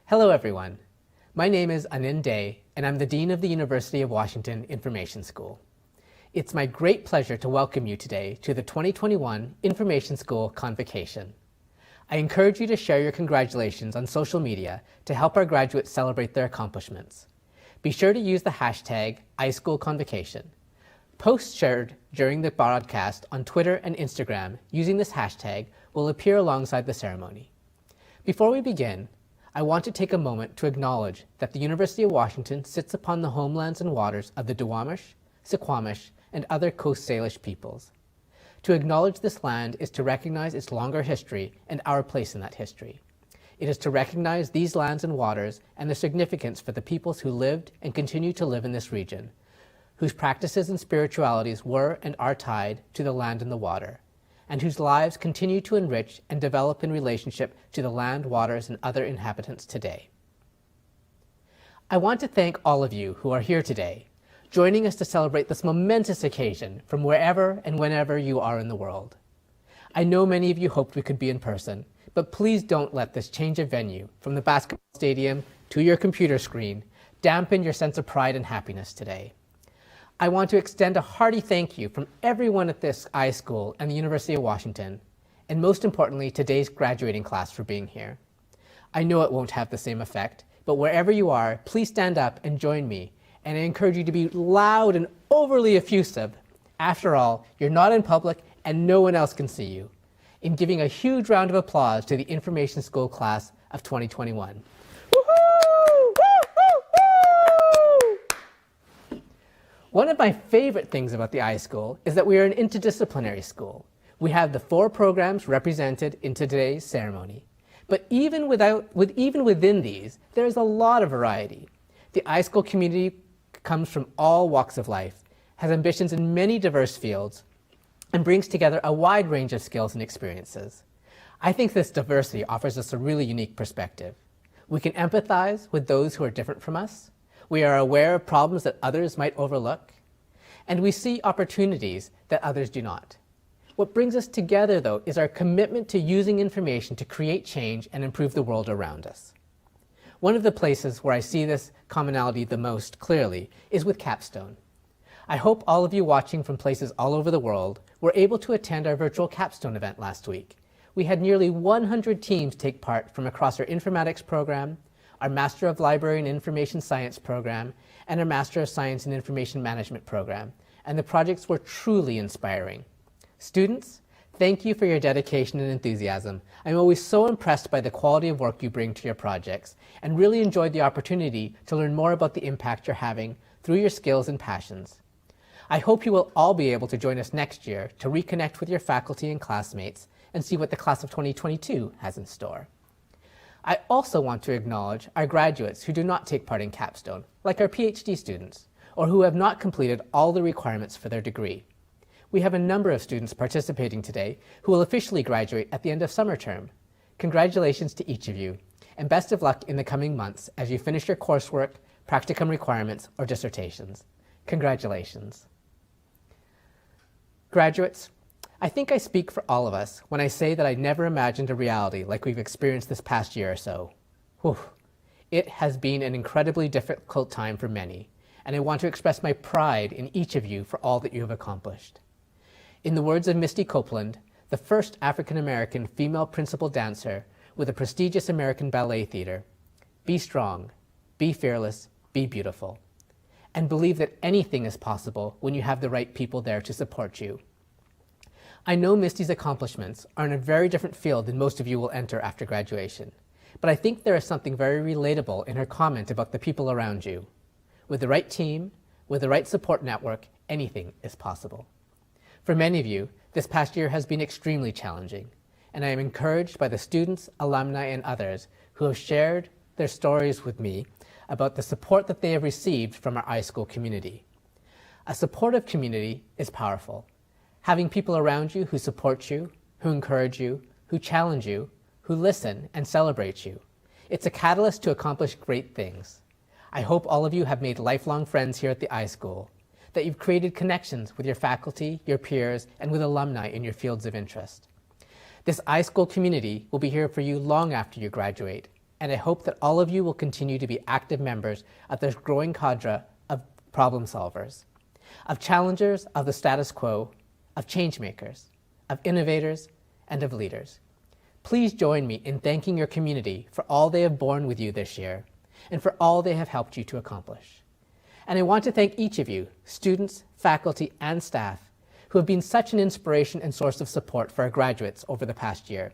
Hello everyone. My name is Anin Day, and I'm the Dean of the University of Washington Information School. It's my great pleasure to welcome you today to the 2021 Information School Convocation. I encourage you to share your congratulations on social media to help our graduates celebrate their accomplishments. Be sure to use the hashtag iSchoolConvocation. Posts shared during the broadcast on Twitter and Instagram using this hashtag will appear alongside the ceremony. Before we begin, I want to take a moment to acknowledge that the University of Washington sits upon the homelands and waters of the Duwamish, Suquamish, and other Coast Salish peoples. To acknowledge this land is to recognize its longer history and our place in that history. It is to recognize these lands and waters and their significance for the peoples who lived and continue to live in this region, whose practices and spiritualities were and are tied to the land and the water, and whose lives continue to enrich and develop in relationship to the land, waters, and other inhabitants today. I want to thank all of you who are here today, joining us to celebrate this momentous occasion from wherever and whenever you are in the world. I know many of you hoped we could be in person, but please don't let this change of venue from the basketball stadium to your computer screen dampen your sense of pride and happiness today. I want to extend a hearty thank you from everyone at this iSchool and the University of Washington, and most importantly, today's graduating class for being here. I know it won't have the same effect, but wherever you are, please stand up and join me, and I encourage you to be loud and overly effusive. After all, you're not in public and no one else can see you, in giving a huge round of applause to the Information School class of 2021. One of my favorite things about the iSchool is that we are an interdisciplinary school. We have the 4 programs represented in today's ceremony. But even within these, there is a lot of variety. The iSchool community comes from all walks of life, has ambitions in many diverse fields, and brings together a wide range of skills and experiences. I think this diversity offers us a really unique perspective. We can empathize with those who are different from us. We are aware of problems that others might overlook, and we see opportunities that others do not. What brings us together, though, is our commitment to using information to create change and improve the world around us. One of the places where I see this commonality the most clearly is with Capstone. I hope all of you watching from places all over the world were able to attend our virtual Capstone event last week. We had nearly 100 teams take part from across our Informatics program, our Master of Library and Information Science program, and our Master of Science and Information Management program, and the projects were truly inspiring. Students, thank you for your dedication and enthusiasm. I'm always so impressed by the quality of work you bring to your projects, and really enjoyed the opportunity to learn more about the impact you're having through your skills and passions. I hope you will all be able to join us next year to reconnect with your faculty and classmates and see what the class of 2022 has in store. I also want to acknowledge our graduates who do not take part in Capstone, like our PhD students, or who have not completed all the requirements for their degree. We have a number of students participating today who will officially graduate at the end of summer term. Congratulations to each of you, and best of luck in the coming months as you finish your coursework, practicum requirements, or dissertations. Congratulations. Graduates, I think I speak for all of us when I say that I never imagined a reality like we've experienced this past year or so. Whew. It has been an incredibly difficult time for many, and I want to express my pride in each of you for all that you have accomplished. In the words of Misty Copeland, the first African-American female principal dancer with a prestigious American ballet theater, be strong, be fearless, be beautiful, and believe that anything is possible when you have the right people there to support you. I know Misty's accomplishments are in a very different field than most of you will enter after graduation, but I think there is something very relatable in her comment about the people around you. With the right team, with the right support network, anything is possible. For many of you, this past year has been extremely challenging, and I am encouraged by the students, alumni, and others who have shared their stories with me about the support that they have received from our iSchool community. A supportive community is powerful. Having people around you who support you, who encourage you, who challenge you, who listen and celebrate you. It's a catalyst to accomplish great things. I hope all of you have made lifelong friends here at the iSchool, that you've created connections with your faculty, your peers, and with alumni in your fields of interest. This iSchool community will be here for you long after you graduate, and I hope that all of you will continue to be active members of this growing cadre of problem solvers, of challengers of the status quo, of change makers, of innovators, and of leaders. Please join me in thanking your community for all they have borne with you this year and for all they have helped you to accomplish. And I want to thank each of you, students, faculty, and staff, who have been such an inspiration and source of support for our graduates over the past year.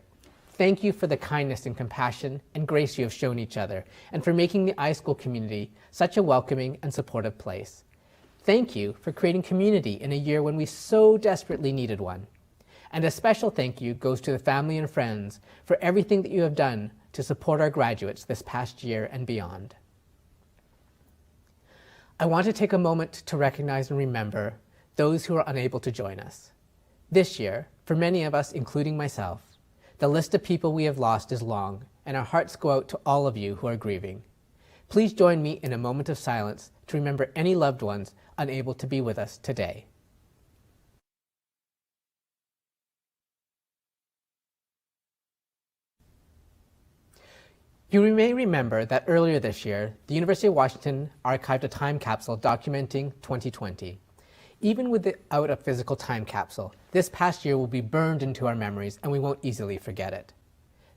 Thank you for the kindness and compassion and grace you have shown each other, and for making the iSchool community such a welcoming and supportive place. Thank you for creating community in a year when we so desperately needed one. And a special thank you goes to the family and friends for everything that you have done to support our graduates this past year and beyond. I want to take a moment to recognize and remember those who are unable to join us. This year, for many of us, including myself, the list of people we have lost is long, and our hearts go out to all of you who are grieving. Please join me in a moment of silence to remember any loved ones unable to be with us today. You may remember that earlier this year, the University of Washington archived a time capsule documenting 2020. Even without a physical time capsule, this past year will be burned into our memories and we won't easily forget it.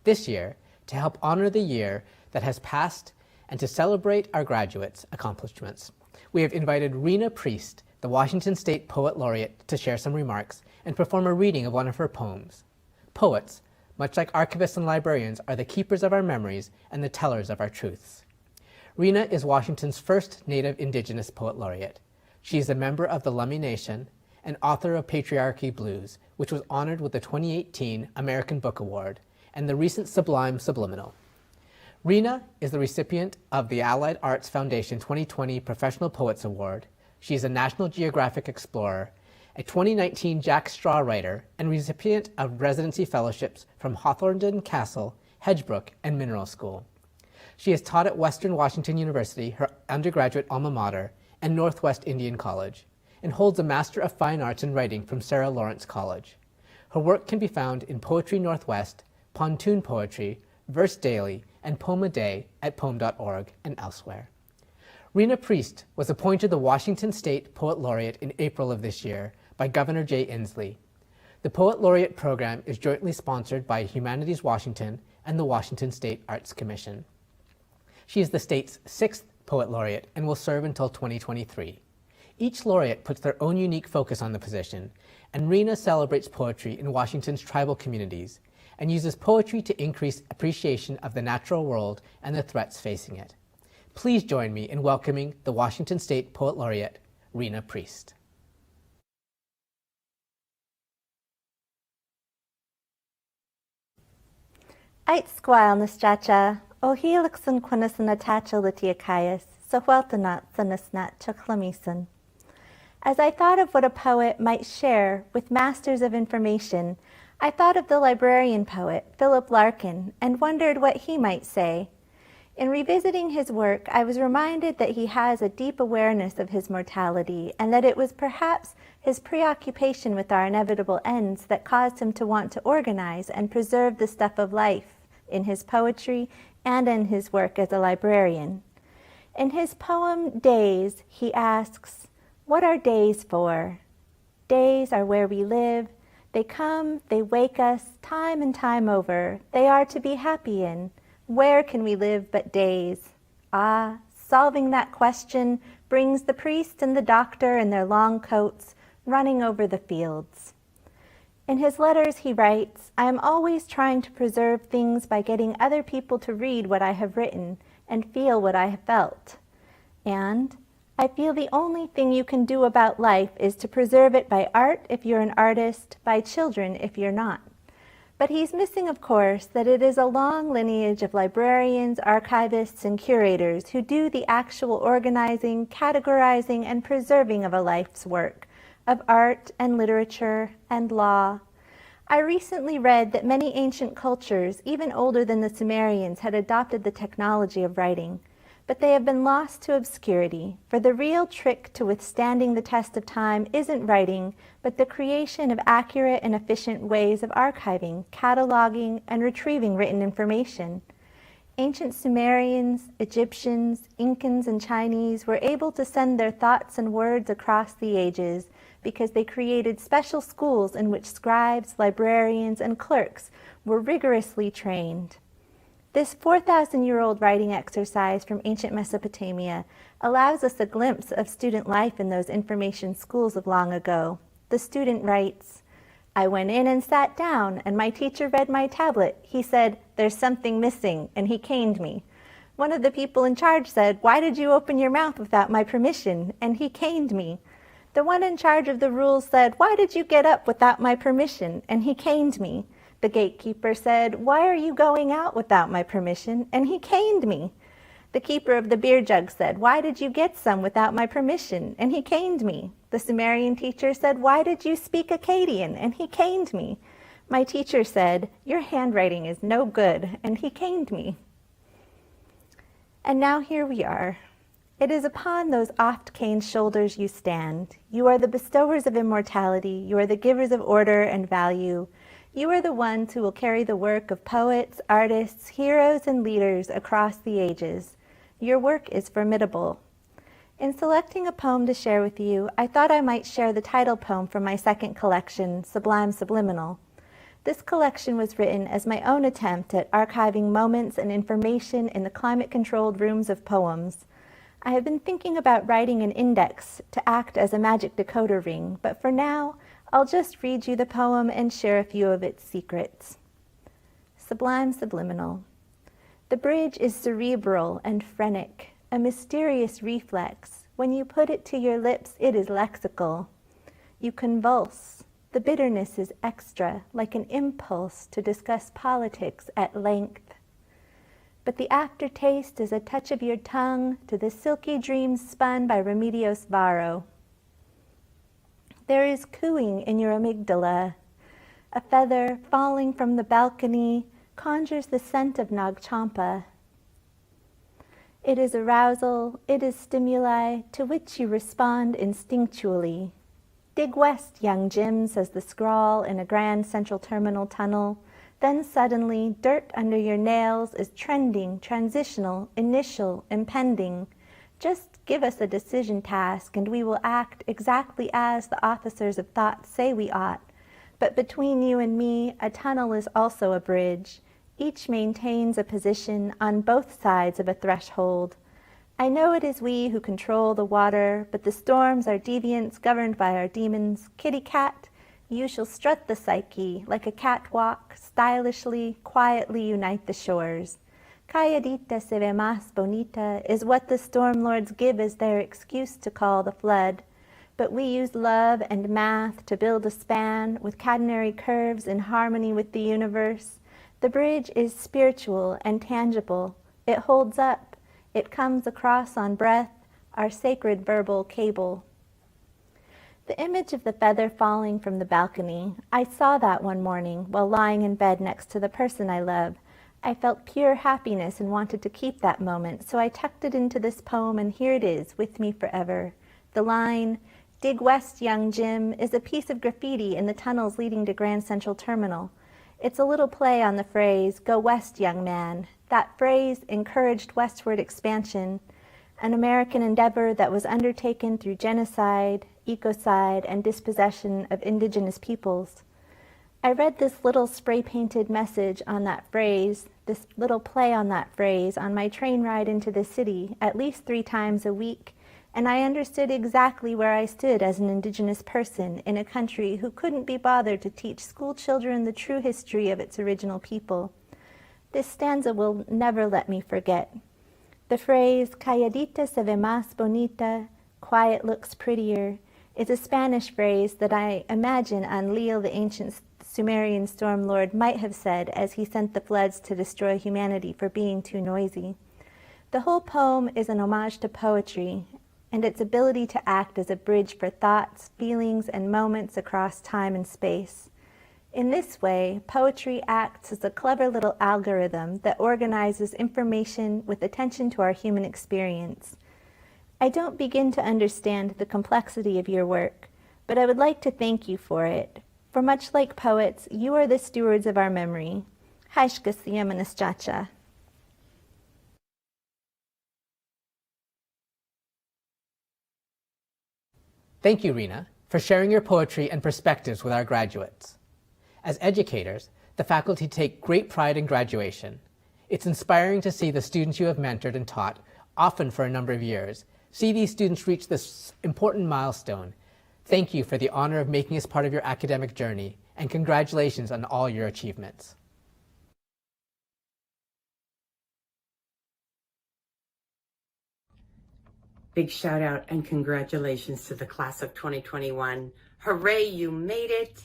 This year, to help honor the year that has passed and to celebrate our graduates' accomplishments, we have invited Rena Priest, the Washington State Poet Laureate, to share some remarks and perform a reading of one of her poems. Poets, much like archivists and librarians, are the keepers of our memories and the tellers of our truths. Rena is Washington's first Native Indigenous Poet Laureate. She is a member of the Lummi Nation and author of Patriarchy Blues, which was honored with the 2018 American Book Award and the recent Sublime Subliminal. Rena is the recipient of the Allied Arts Foundation 2020 Professional Poets Award. She is a National Geographic Explorer, a 2019 Jack Straw Writer, and recipient of residency fellowships from Hawthornden Castle, Hedgebrook, and Mineral School. She has taught at Western Washington University, her undergraduate alma mater, and Northwest Indian College, and holds a Master of Fine Arts in Writing from Sarah Lawrence College. Her work can be found in Poetry Northwest, Pontoon Poetry, Verse Daily, and Poem a Day at poem.org and elsewhere. Rena Priest was appointed the Washington State Poet Laureate in April of this year by Governor Jay Inslee. The Poet Laureate program is jointly sponsored by Humanities Washington and the Washington State Arts Commission. She is the state's 6th Poet Laureate and will serve until 2023. Each laureate puts their own unique focus on the position, and Rena celebrates poetry in Washington's tribal communities and uses poetry to increase appreciation of the natural world and the threats facing it. Please join me in welcoming the Washington State Poet Laureate, Rena Priest. Ait sgwael nastracha, o helixen quinus natacha litiacaius, so weltanat thanasnat chachlamisan. As I thought of what a poet might share with masters of information, I thought of the librarian poet, Philip Larkin, and wondered what he might say. In revisiting his work, I was reminded that he has a deep awareness of his mortality, and that it was perhaps his preoccupation with our inevitable ends that caused him to want to organize and preserve the stuff of life in his poetry and in his work as a librarian. In his poem, Days, he asks, "What are days for? Days are where we live. They come, they wake us, time and time over. They are to be happy in. Where can we live but days?" Ah, solving that question brings the priest and the doctor in their long coats running over the fields. In his letters he writes, "I am always trying to preserve things by getting other people to read what I have written and feel what I have felt. And I feel the only thing you can do about life is to preserve it by art if you're an artist, by children if you're not." But he's missing, of course, that it is a long lineage of librarians, archivists, and curators who do the actual organizing, categorizing, and preserving of a life's work, of art and literature and law. I recently read that many ancient cultures, even older than the Sumerians, had adopted the technology of writing, but they have been lost to obscurity, for the real trick to withstanding the test of time isn't writing, but the creation of accurate and efficient ways of archiving, cataloging, and retrieving written information. Ancient Sumerians, Egyptians, Incans, and Chinese were able to send their thoughts and words across the ages because they created special schools in which scribes, librarians, and clerks were rigorously trained. This 4,000-year-old writing exercise from ancient Mesopotamia allows us a glimpse of student life in those information schools of long ago. The student writes, "I went in and sat down, and my teacher read my tablet. He said, 'There's something missing,' and he caned me. One of the people in charge said, 'Why did you open your mouth without my permission?' and he caned me. The one in charge of the rules said, 'Why did you get up without my permission?' and he caned me. The gatekeeper said, 'Why are you going out without my permission?' and he caned me. The keeper of the beer jug said, 'Why did you get some without my permission?' and he caned me. The Sumerian teacher said, 'Why did you speak Akkadian?' and he caned me. My teacher said, 'Your handwriting is no good,' and he caned me. And now here we are. It is upon those oft-caned shoulders you stand. You are the bestowers of immortality. You are the givers of order and value. You are the ones who will carry the work of poets, artists, heroes, and leaders across the ages. Your work is formidable. In selecting a poem to share with you, I thought I might share the title poem from my second collection, Sublime Subliminal. This collection was written as my own attempt at archiving moments and information in the climate-controlled rooms of poems. I have been thinking about writing an index to act as a magic decoder ring, but for now, I'll just read you the poem and share a few of its secrets. Sublime Subliminal. The bridge is cerebral and phrenic, a mysterious reflex. When you put it to your lips, it is lexical. You convulse. The bitterness is extra, like an impulse to discuss politics at length. But the aftertaste is a touch of your tongue to the silky dreams spun by Remedios Varo. There is cooing in your amygdala. A feather falling from the balcony conjures the scent of Nagchampa. It is arousal, it is stimuli to which you respond instinctually. Dig west, young Jim, says the scrawl in a Grand Central Terminal tunnel. Then suddenly, dirt under your nails is trending, transitional, initial, impending. Just give us a decision task and we will act exactly as the officers of thought say we ought. But between you and me, a tunnel is also a bridge. Each maintains a position on both sides of a threshold. I know it is we who control the water, but the storms are deviants governed by our demons. Kitty cat, you shall strut the psyche, like a catwalk, stylishly, quietly unite the shores. Calladita se ve más bonita is what the storm lords give as their excuse to call the flood. But we use love and math to build a span with catenary curves in harmony with the universe. The bridge is spiritual and tangible. It holds up. It comes across on breath, our sacred verbal cable. The image of the feather falling from the balcony, I saw that one morning while lying in bed next to the person I love. I felt pure happiness and wanted to keep that moment, so I tucked it into this poem, and here it is, with me forever. The line, "Dig west, young Jim," is a piece of graffiti in the tunnels leading to Grand Central Terminal. It's a little play on the phrase, "Go west, young man." That phrase encouraged westward expansion, an American endeavor that was undertaken through genocide, ecocide, and dispossession of indigenous peoples. I read this little spray-painted message on that phrase, this little play on that phrase, on my train ride into the city at least 3 times a week, and I understood exactly where I stood as an indigenous person in a country who couldn't be bothered to teach school children the true history of its original people. This stanza will never let me forget. The phrase, "Calladita se ve más bonita," quiet looks prettier, is a Spanish phrase that I imagine Enlil, the ancient Sumerian storm lord, might have said as he sent the floods to destroy humanity for being too noisy. The whole poem is an homage to poetry and its ability to act as a bridge for thoughts, feelings, and moments across time and space. In this way, poetry acts as a clever little algorithm that organizes information with attention to our human experience. I don't begin to understand the complexity of your work, but I would like to thank you for it. For much like poets, you are the stewards of our memory. Haishka Siyamanaschacha. Thank you, Rena, for sharing your poetry and perspectives with our graduates. As educators, the faculty take great pride in graduation. It's inspiring to see the students you have mentored and taught, often for a number of years, see these students reach this important milestone. Thank you for the honor of making us part of your academic journey, and congratulations on all your achievements. Big shout out and congratulations to the class of 2021. Hooray, you made it.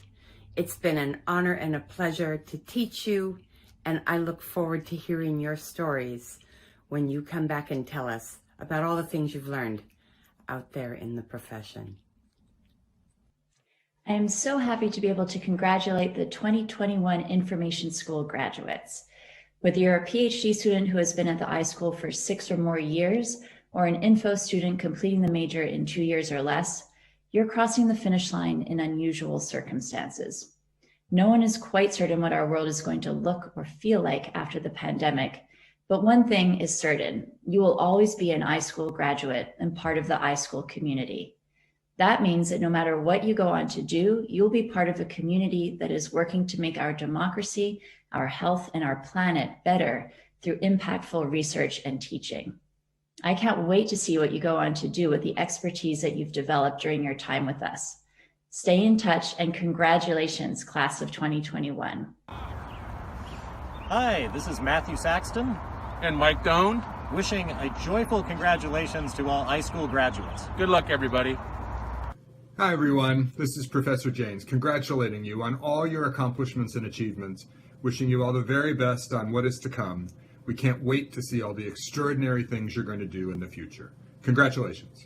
It's been an honor and a pleasure to teach you, and I look forward to hearing your stories when you come back and tell us about all the things you've learned out there in the profession. I am so happy to be able to congratulate the 2021 Information School graduates. Whether you're a PhD student who has been at the iSchool for 6 or more years, or an info student completing the major in 2 years or less, you're crossing the finish line in unusual circumstances. No one is quite certain what our world is going to look or feel like after the pandemic, but one thing is certain: you will always be an iSchool graduate and part of the iSchool community. That means that no matter what you go on to do, you'll be part of a community that is working to make our democracy, our health, and our planet better through impactful research and teaching. I can't wait to see what you go on to do with the expertise that you've developed during your time with us. Stay in touch, and congratulations, class of 2021. Hi, this is Matthew Saxton. And Mike Doan. Wishing a joyful congratulations to all iSchool graduates. Good luck, everybody. Hi everyone, this is Professor James, congratulating you on all your accomplishments and achievements, wishing you all the very best on what is to come. We can't wait to see all the extraordinary things you're going to do in the future. Congratulations.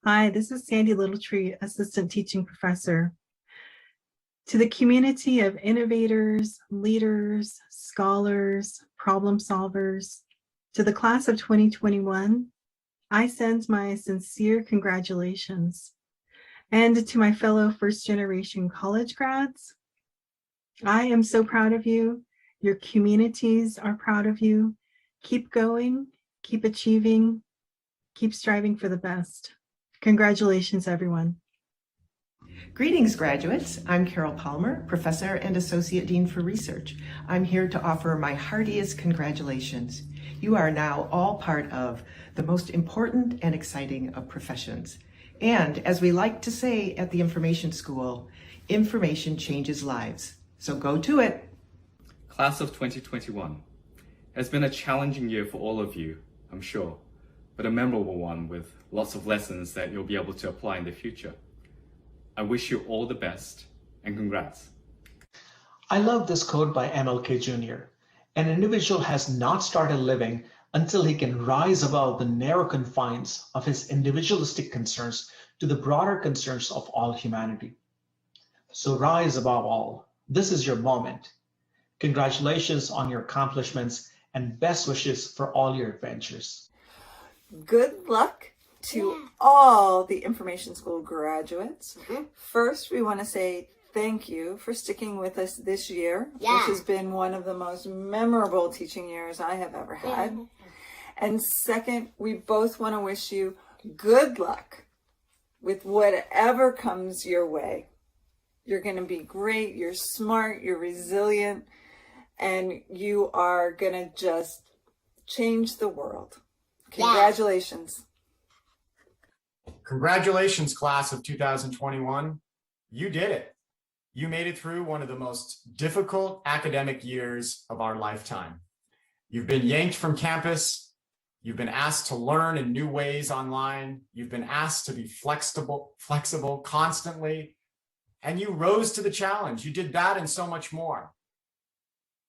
Hi, this is Sandy Littletree, Assistant Teaching Professor. To the community of innovators, leaders, scholars, problem solvers, to the class of 2021, I send my sincere congratulations. And to my fellow first-generation college grads, I am so proud of you. Your communities are proud of you. Keep going, keep achieving, keep striving for the best. Congratulations, everyone. Greetings, graduates. I'm Carol Palmer, Professor and Associate Dean for Research. I'm here to offer my heartiest congratulations. You are now all part of the most important and exciting of professions. And as we like to say at the Information School, information changes lives. So go to it. Class of 2021 has been a challenging year for all of you, I'm sure, but a memorable one with lots of lessons that you'll be able to apply in the future. I wish you all the best and congrats. I love this quote by MLK Jr. An individual has not started living until he can rise above the narrow confines of his individualistic concerns to the broader concerns of all humanity. So rise above all. This is your moment. Congratulations on your accomplishments and best wishes for all your adventures. Good luck to all the Information School graduates. First, we want to say thank you for sticking with us this year, which has been one of the most memorable teaching years I have ever had. And second, we both want to wish you good luck with whatever comes your way. You're going to be great. You're smart. You're resilient. And you are going to just change the world. Congratulations. Congratulations, class of 2021. You did it. You made it through one of the most difficult academic years of our lifetime. You've been yanked from campus. You've been asked to learn in new ways online. You've been asked to be flexible constantly. And you rose to the challenge. You did that and so much more.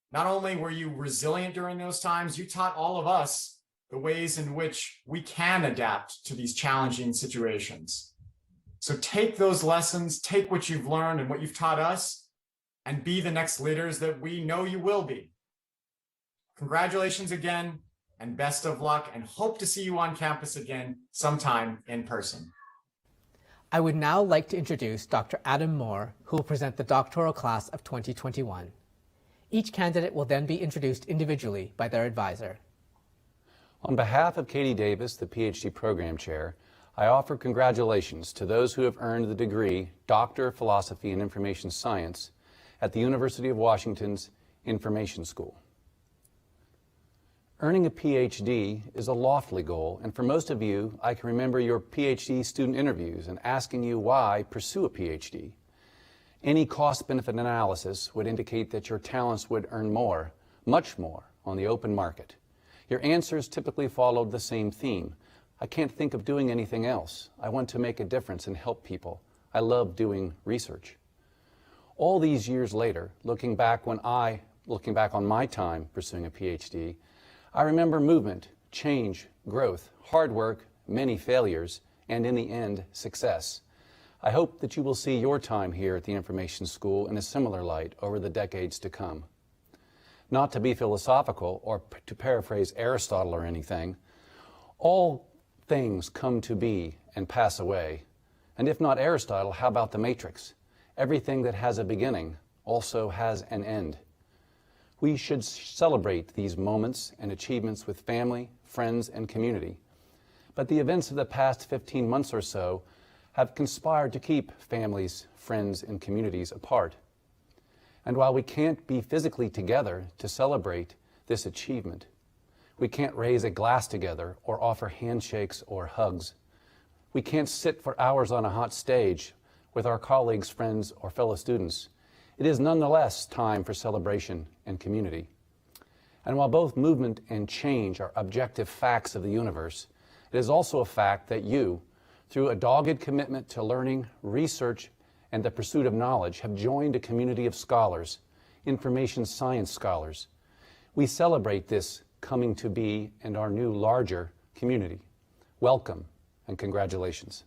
Not only were you resilient during those times, you taught all of us the ways in which we can adapt to these challenging situations. So take those lessons, take what you've learned and what you've taught us, and be the next leaders that we know you will be. Congratulations again, and best of luck, and hope to see you on campus again sometime in person. I would now like to introduce Dr. Adam Moore, who will present the doctoral class of 2021. Each candidate will then be introduced individually by their advisor. On behalf of Katie Davis, the PhD Program Chair, I offer congratulations to those who have earned the degree Doctor of Philosophy in Information Science at the University of Washington's Information School. Earning a PhD is a lofty goal, and for most of you, I can remember your PhD student interviews and asking you why pursue a PhD. Any cost-benefit analysis would indicate that your talents would earn more, much more, on the open market. Your answers typically followed the same theme. I can't think of doing anything else. I want to make a difference and help people. I love doing research. All these years later, looking back on my time pursuing a PhD, I remember movement, change, growth, hard work, many failures, and in the end, success. I hope that you will see your time here at the Information School in a similar light over the decades to come. Not to be philosophical or to paraphrase Aristotle or anything, all things come to be and pass away. And if not Aristotle, how about the Matrix? Everything that has a beginning also has an end. We should celebrate these moments and achievements with family, friends, and community. But the events of the past 15 months or so have conspired to keep families, friends, and communities apart. And while we can't be physically together to celebrate this achievement, we can't raise a glass together or offer handshakes or hugs. We can't sit for hours on a hot stage with our colleagues, friends, or fellow students. It is nonetheless time for celebration and community. And while both movement and change are objective facts of the universe, it is also a fact that you, through a dogged commitment to learning, research, and the pursuit of knowledge, have joined a community of scholars, information science scholars. We celebrate this coming to be and our new larger community. Welcome and congratulations.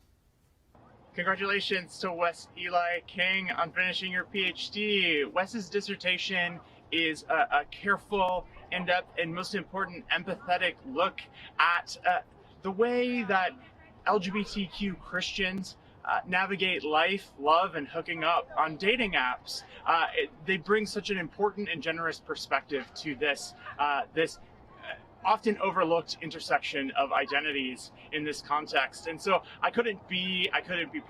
Congratulations to Wes Eli King on finishing your PhD. Wes's dissertation is a careful, in-depth, and most important, empathetic look at the way that LGBTQ Christians navigate life, love, and hooking up on dating apps. They bring such an important and generous perspective to this often overlooked intersection of identities in this context. And so I couldn't be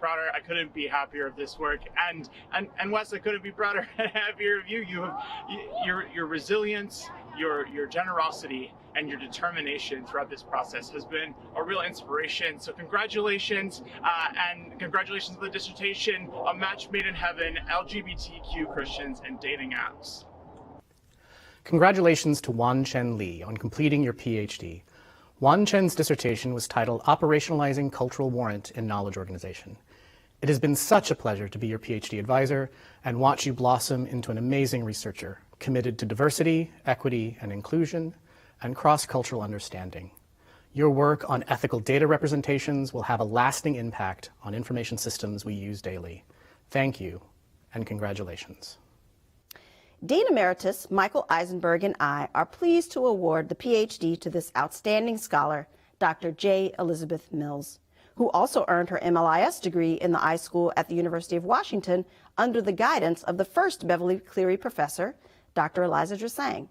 prouder, I couldn't be happier of this work. And Wes, I couldn't be prouder and happier of you. Your resilience, your generosity, and your determination throughout this process has been a real inspiration. So congratulations, and congratulations on the dissertation, A Match Made in Heaven, LGBTQ Christians and Dating Apps. Congratulations to Wan Chen Lee on completing your PhD. Wan Chen's dissertation was titled Operationalizing Cultural Warrant in Knowledge Organization. It has been such a pleasure to be your PhD advisor and watch you blossom into an amazing researcher, committed to diversity, equity, and inclusion, and cross-cultural understanding. Your work on ethical data representations will have a lasting impact on information systems we use daily. Thank you, and congratulations. Dean Emeritus Michael Eisenberg and I are pleased to award the PhD to this outstanding scholar, Dr. J. Elizabeth Mills, who also earned her MLIS degree in the iSchool at the University of Washington under the guidance of the first Beverly Cleary professor, Dr. Eliza Dresang.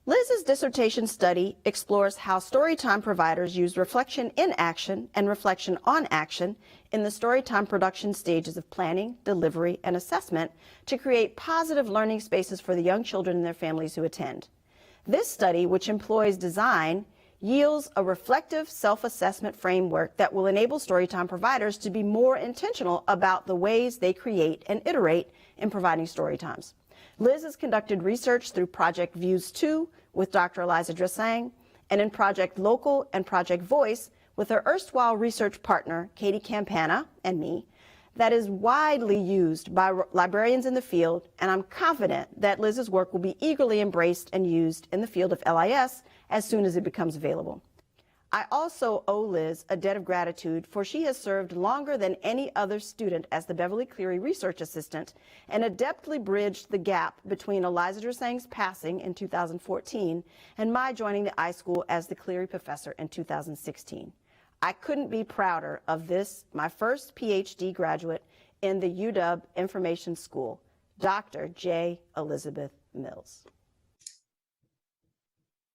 Liz's dissertation study explores how storytime providers use reflection in action and reflection on action in the storytime production stages of planning, delivery, and assessment to create positive learning spaces for the young children and their families who attend. This study, which employs design, yields a reflective self-assessment framework that will enable storytime providers to be more intentional about the ways they create and iterate in providing storytimes. Liz has conducted research through Project Views 2 with Dr. Eliza Dresang, and in Project Local and Project Voice with her erstwhile research partner, Katie Campana, and me, that is widely used by librarians in the field, and I'm confident that Liz's work will be eagerly embraced and used in the field of LIS as soon as it becomes available. I also owe Liz a debt of gratitude, for she has served longer than any other student as the Beverly Cleary Research Assistant and adeptly bridged the gap between Eliza Dresang's passing in 2014 and my joining the iSchool as the Cleary Professor in 2016. I couldn't be prouder of this, my first PhD graduate in the UW Information School, Dr. J. Elizabeth Mills.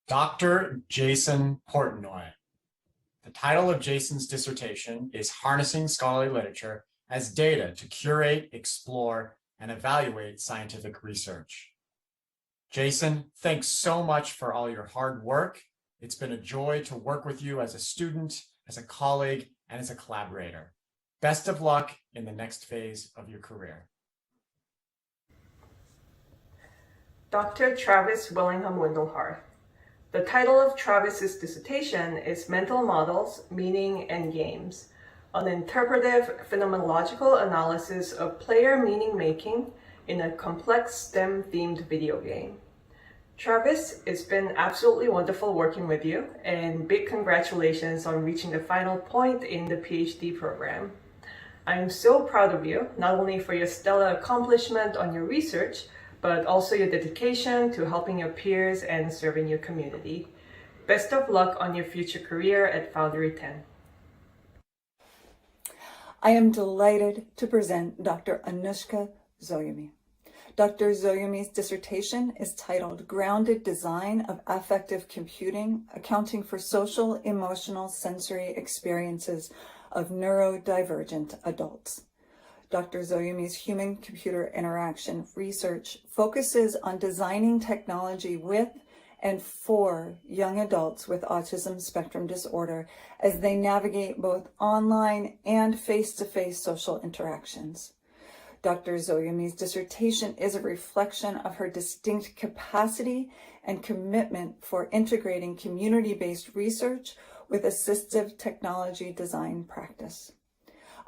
Dr. Jason Portnoy, the title of Jason's dissertation is Harnessing Scholarly Literature as Data to Curate, Explore, and Evaluate Scientific Research. Jason, thanks so much for all your hard work. It's been a joy to work with you as a student, as a colleague, and as a collaborator. Best of luck in the next phase of your career. Dr. Travis Willingham Windleharth. The title of Travis's dissertation is Mental Models, Meaning, and Games, an interpretive phenomenological analysis of player meaning making in a complex STEM-themed video game. Travis, it's been absolutely wonderful working with you, and big congratulations on reaching the final point in the PhD program. I'm so proud of you, not only for your stellar accomplishment on your research, but also your dedication to helping your peers and serving your community. Best of luck on your future career at Foundry 10. I am delighted to present Dr. Anushka Zoyami. Dr. Zoyami's dissertation is titled Grounded Design of Affective Computing, Accounting for Social, Emotional, Sensory Experiences of Neurodivergent Adults. Dr. Zoyami's human-computer interaction research focuses on designing technology with and for young adults with autism spectrum disorder as they navigate both online and face-to-face social interactions. Dr. Zoyami's dissertation is a reflection of her distinct capacity and commitment for integrating community-based research with assistive technology design practice.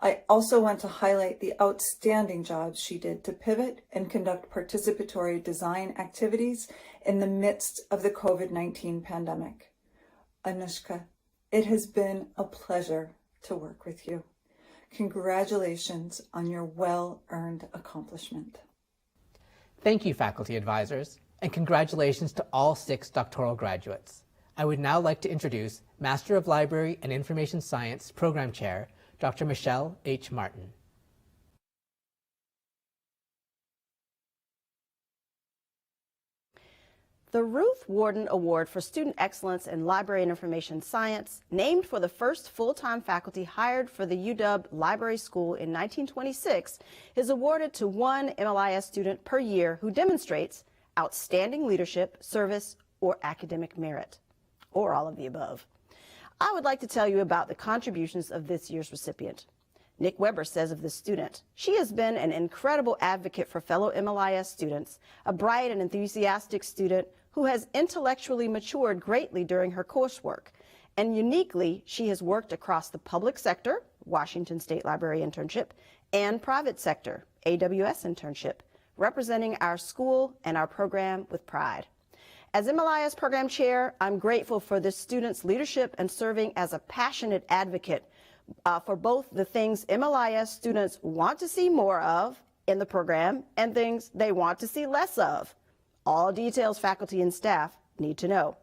I also want to highlight the outstanding job she did to pivot and conduct participatory design activities in the midst of the COVID-19 pandemic. Anushka, it has been a pleasure to work with you. Congratulations on your well-earned accomplishment. Thank you, faculty advisors, and congratulations to all 6 doctoral graduates. I would now like to introduce Master of Library and Information Science Program Chair, Dr. Michelle H. Martin. The Ruth Worden Award for Student Excellence in Library and Information Science, named for the first full-time faculty hired for the UW Library School in 1926, is awarded to one MLIS student per year who demonstrates outstanding leadership, service, or academic merit, or all of the above. I would like to tell you about the contributions of this year's recipient. Nick Weber says of this student, she has been an incredible advocate for fellow MLIS students, a bright and enthusiastic student who has intellectually matured greatly during her coursework. And uniquely, she has worked across the public sector, Washington State Library internship, and private sector, AWS internship, representing our school and our program with pride. As MLIS program chair, I'm grateful for this student's leadership and serving as a passionate advocate for both the things MLIS students want to see more of in the program and things they want to see less of. All details faculty and staff need to know.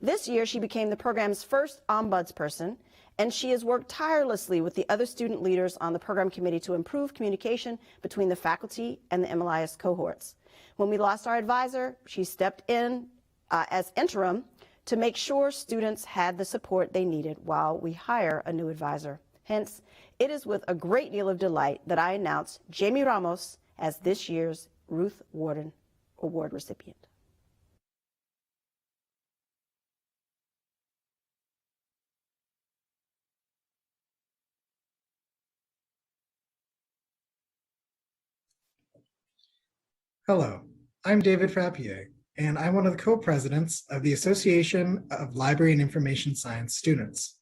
This year, she became the program's first ombudsperson, and she has worked tirelessly with the other student leaders on the program committee to improve communication between the faculty and the MLIS cohorts. When we lost our advisor, she stepped in as interim to make sure students had the support they needed while we hire a new advisor. Hence, it is with a great deal of delight that I announce Jamie Ramos as this year's Ruth Worden Award recipient. Hello, I'm David Frappier, and I'm one of the co-presidents of the Association of Library and Information Science Students.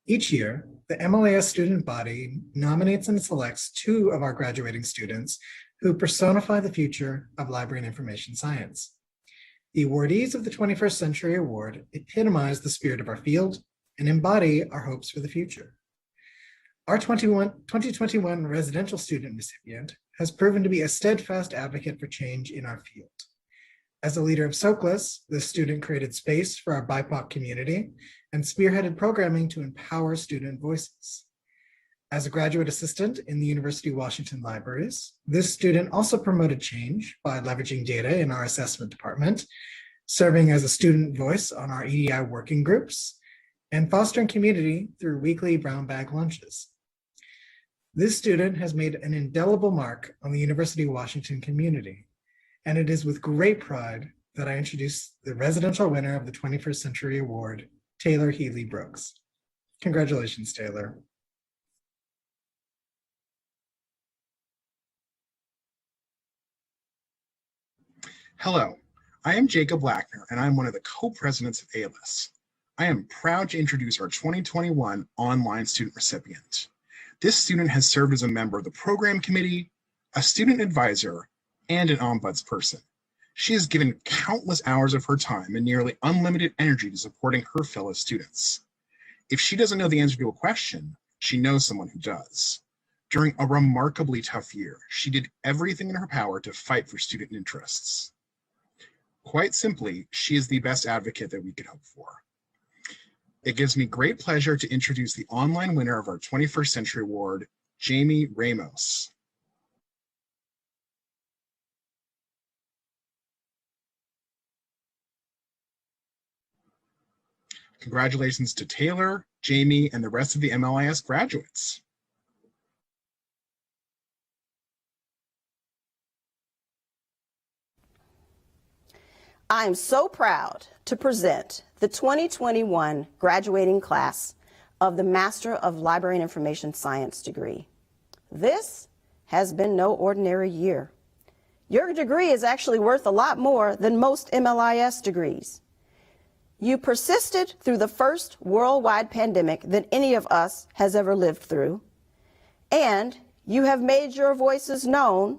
Each year, the MLIS student body nominates and selects 2 of our graduating students who personify the future of library and information science. The awardees of the 21st Century Award epitomize the spirit of our field and embody our hopes for the future. Our 2021 residential student recipient has proven to be a steadfast advocate for change in our field. As a leader of SOCLIS, this student created space for our BIPOC community and spearheaded programming to empower student voices. As a graduate assistant in the University of Washington Libraries, this student also promoted change by leveraging data in our assessment department, serving as a student voice on our EDI working groups, and fostering community through weekly brown bag lunches. This student has made an indelible mark on the University of Washington community, and it is with great pride that I introduce the residential winner of the 21st Century Award, Taylor Healy Brooks. Congratulations, Taylor. Hello, I am Jacob Lackner, and I'm one of the co-presidents of ALS. I am proud to introduce our 2021 online student recipient. This student has served as a member of the program committee, a student advisor, and an ombudsperson. She has given countless hours of her time and nearly unlimited energy to supporting her fellow students. If she doesn't know the answer to a question, she knows someone who does. During a remarkably tough year, she did everything in her power to fight for student interests. Quite simply, she is the best advocate that we could hope for. It gives me great pleasure to introduce the online winner of our 21st Century Award, Jamie Ramos. Congratulations to Taylor, Jamie, and the rest of the MLIS graduates. I'm so proud to present the 2021 graduating class of the Master of Library and Information Science degree. This has been no ordinary year. Your degree is actually worth a lot more than most MLIS degrees. You persisted through the first worldwide pandemic that any of us has ever lived through, and you have made your voices known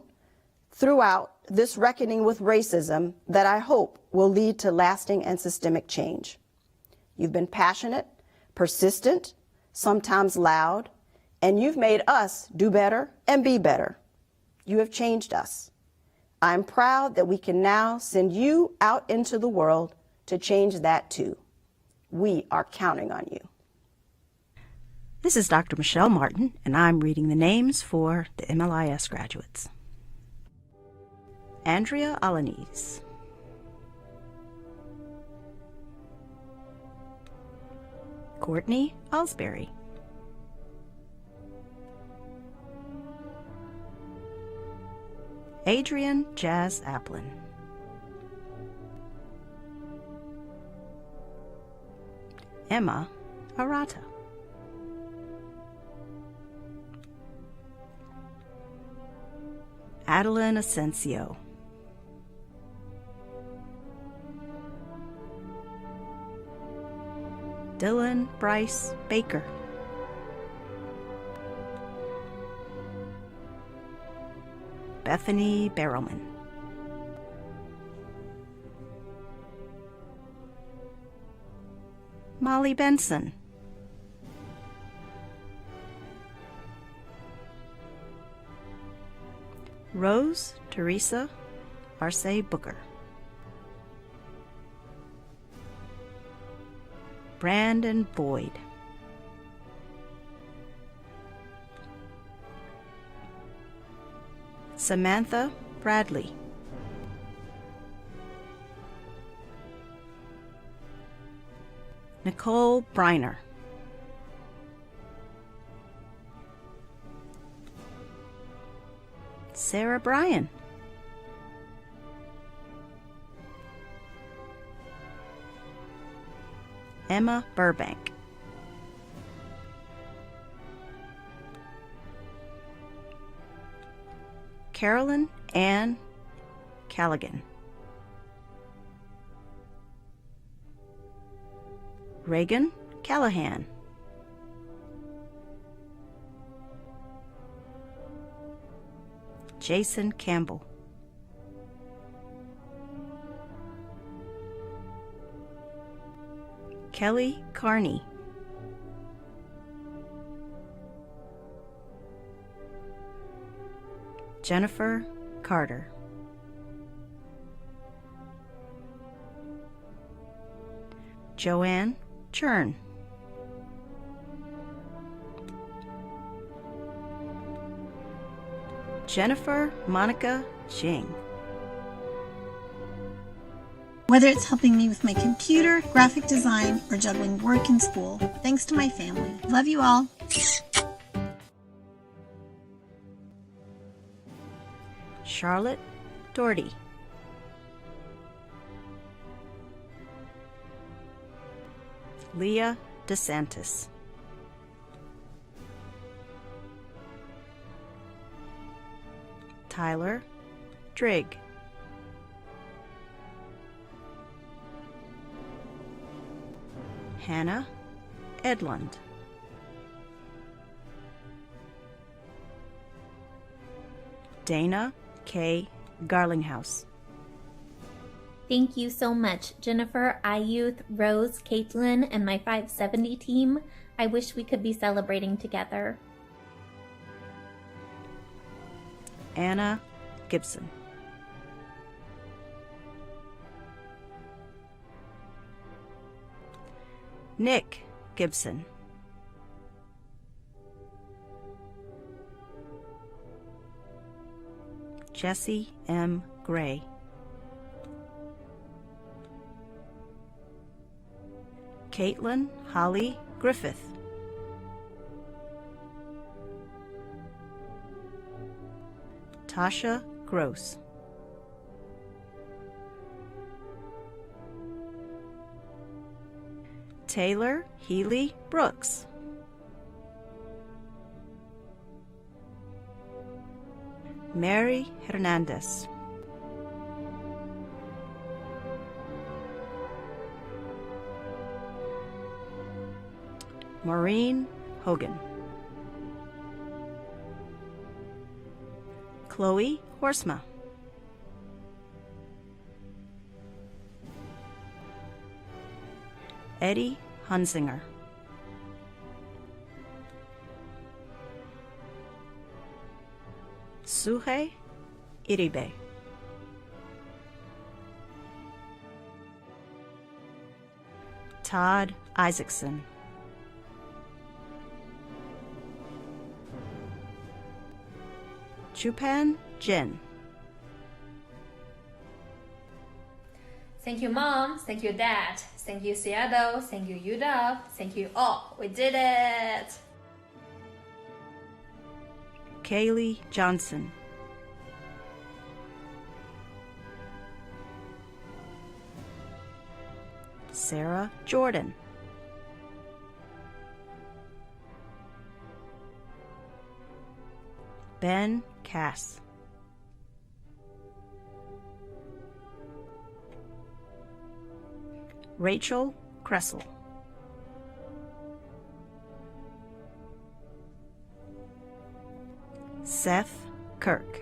throughout this reckoning with racism that I hope will lead to lasting and systemic change. You've been passionate, persistent, sometimes loud, and you've made us do better and be better. You have changed us. I'm proud that we can now send you out into the world to change that too. We are counting on you. This is Dr. Michelle Martin, and I'm reading the names for the MLIS graduates. Andrea Alanis, Courtney Alsbury, Adrian Jazz Applin, Emma Arata, Adeline Asensio, Dylan Bryce Baker, Bethany Barrowman, Molly Benson, Rose Teresa Arce Booker, Brandon Boyd, Samantha Bradley, Nicole Briner, Sarah Bryan, Emma Burbank, Carolyn Ann Callaghan, Reagan Callahan, Jason Campbell, Kelly Carney, Jennifer Carter, Joanne Churn, Jennifer Monica Jing, Whether it's helping me with my computer, graphic design, or juggling work and school, thanks to my family. Love you all. Charlotte Doherty. Leah DeSantis. Tyler Drigg. Hannah Edlund. Dana K. Garlinghouse. Thank you so much, Jennifer, iYouth, Rose, Caitlin, and my 570 team. I wish we could be celebrating together. Anna Gibson. Nick Gibson. Jesse M. Gray. Caitlin Holly Griffith. Tasha Gross. Taylor Healy Brooks. Mary Hernandez. Maureen Hogan. Chloe Horsma. Eddie Hunsinger. Suhei Iribe. Todd Isaacson. Chupan Jen. Thank you, Mom. Thank you, Dad. Thank you, Seattle. Thank you, UW. Thank you all. We did it! Kaylee Johnson. Sarah Jordan. Ben Cass. Rachel Kressel. Seth Kirk.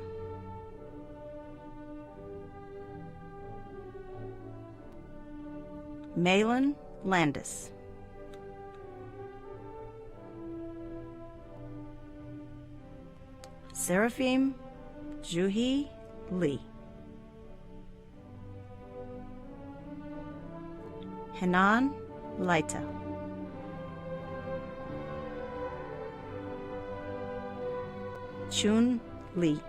Malin Landis. Seraphim Juhi Lee. Hanan Laita. Chun Lee.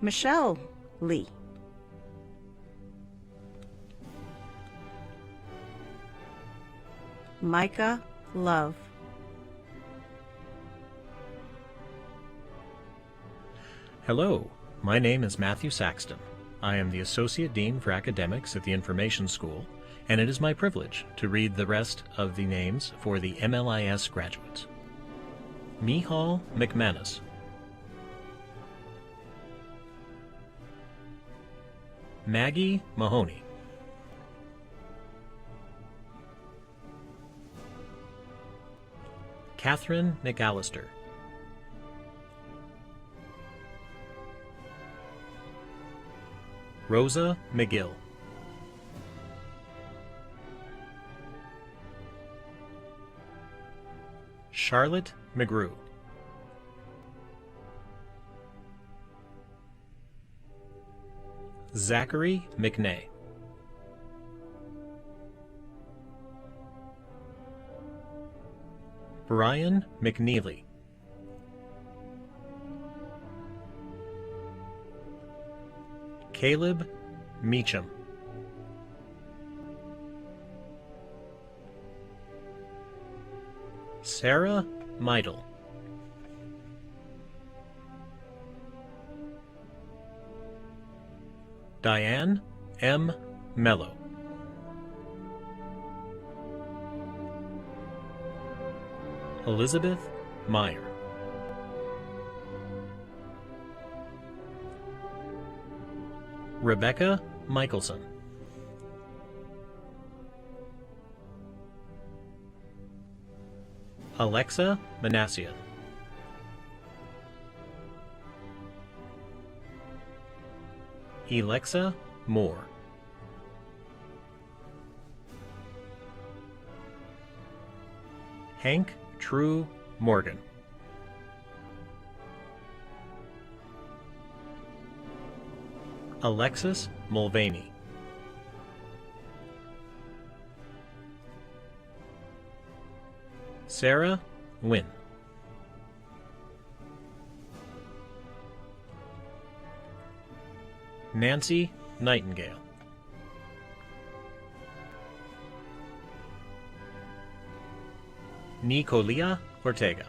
Michelle Lee. Micah Love. Hello, my name is Matthew Saxton. I am the Associate Dean for Academics at the Information School, and it is my privilege to read the rest of the names for the MLIS graduates. Mihal McManus. Maggie Mahoney. Catherine McAllister. Rosa McGill. Charlotte McGrew. Zachary McNay. Brian McNeely. Caleb Meacham. Sarah Meidel. Diane M. Mello. Elizabeth Meyer. Rebecca Michelson. Alexa Manassian. Alexa Moore. Hank True Morgan. Alexis Mulvaney. Sarah Wynn. Nancy Nightingale. Nicolia Ortega.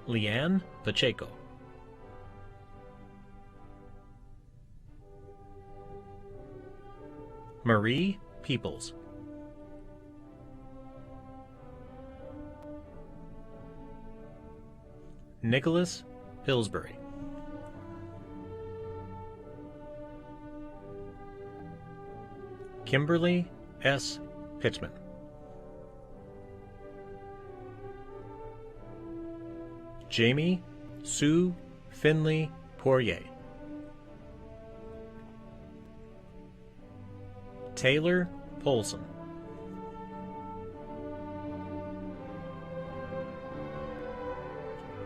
Leanne Pacheco. Marie Peoples. Nicholas Pillsbury. Kimberly S. Pittman. Jamie Sue Finley Poirier. Taylor Polson.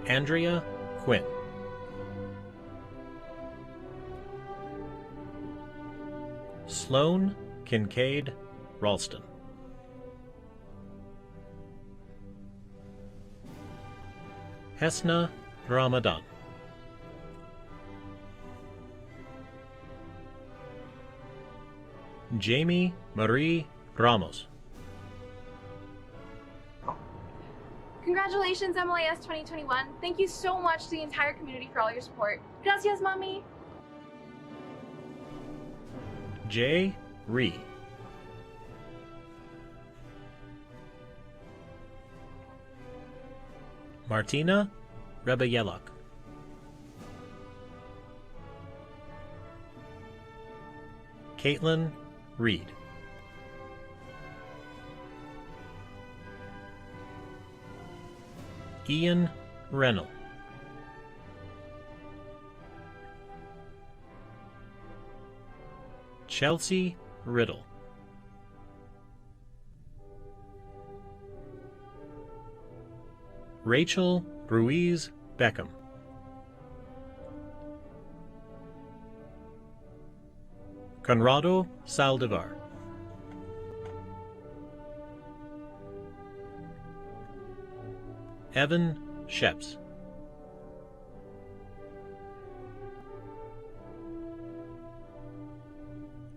Andrea Quinn. Sloan Kincaid Ralston. Hesna Ramadan. Jamie Marie Ramos. Congratulations, MLIS 2021. Thank you so much to the entire community for all your support. Gracias, Mommy. Jay Ree. Martina Rebayelok. Caitlin Reed. Ian Rennell. Chelsea Riddle. Rachel Ruiz Beckham. Conrado Saldivar. Evan Sheps.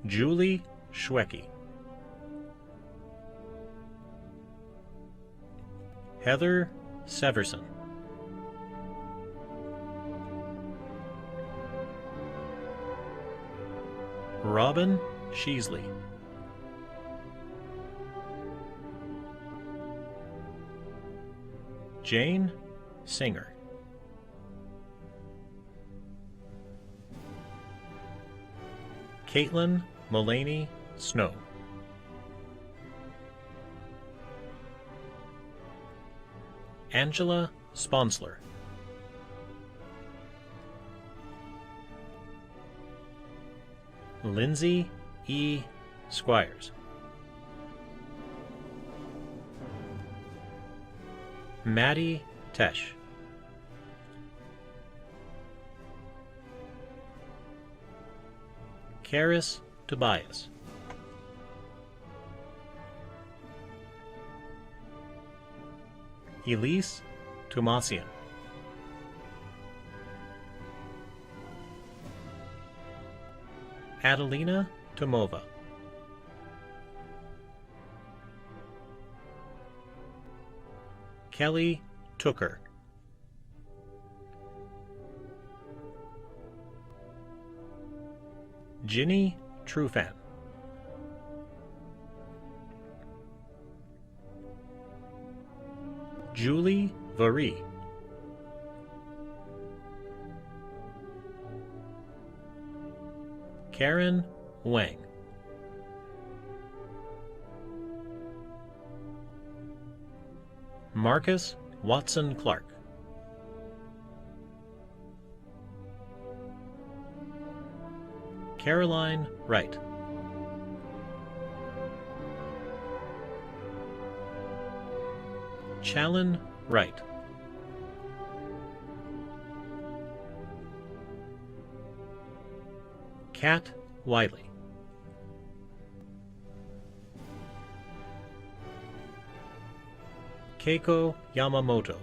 Julie Schwecke. Heather Severson. Robin Sheasley. Jane Singer. Caitlin Mulaney Snow. Angela Sponsler. Lindsay E. Squires. Maddie Tesh. Karis Tobias. Elise Tomasian. Adelina Tomova. Kelly Tooker. Ginny Trufan. Julie Varie. Karen Wang. Marcus Watson Clark. Caroline Wright. Challen Wright. Kat Wiley. Keiko Yamamoto.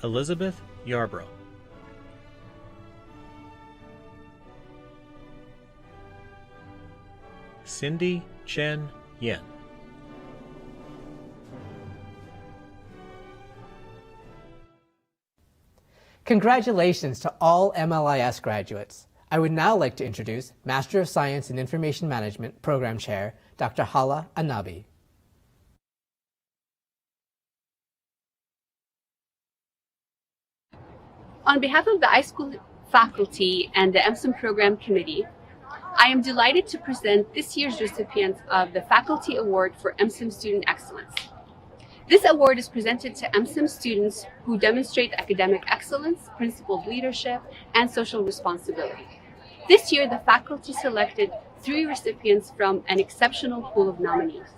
Elizabeth Yarbrough. Cindy Chen Yen. Congratulations to all MLIS graduates. I would now like to introduce Master of Science in Information Management Program Chair, Dr. Hala Anabi. On behalf of the iSchool faculty and the MSIM Program Committee, I am delighted to present this year's recipients of the Faculty Award for MSIM Student Excellence. This award is presented to MSIM students who demonstrate academic excellence, principled leadership, and social responsibility. This year, the faculty selected 3 recipients from an exceptional pool of nominees.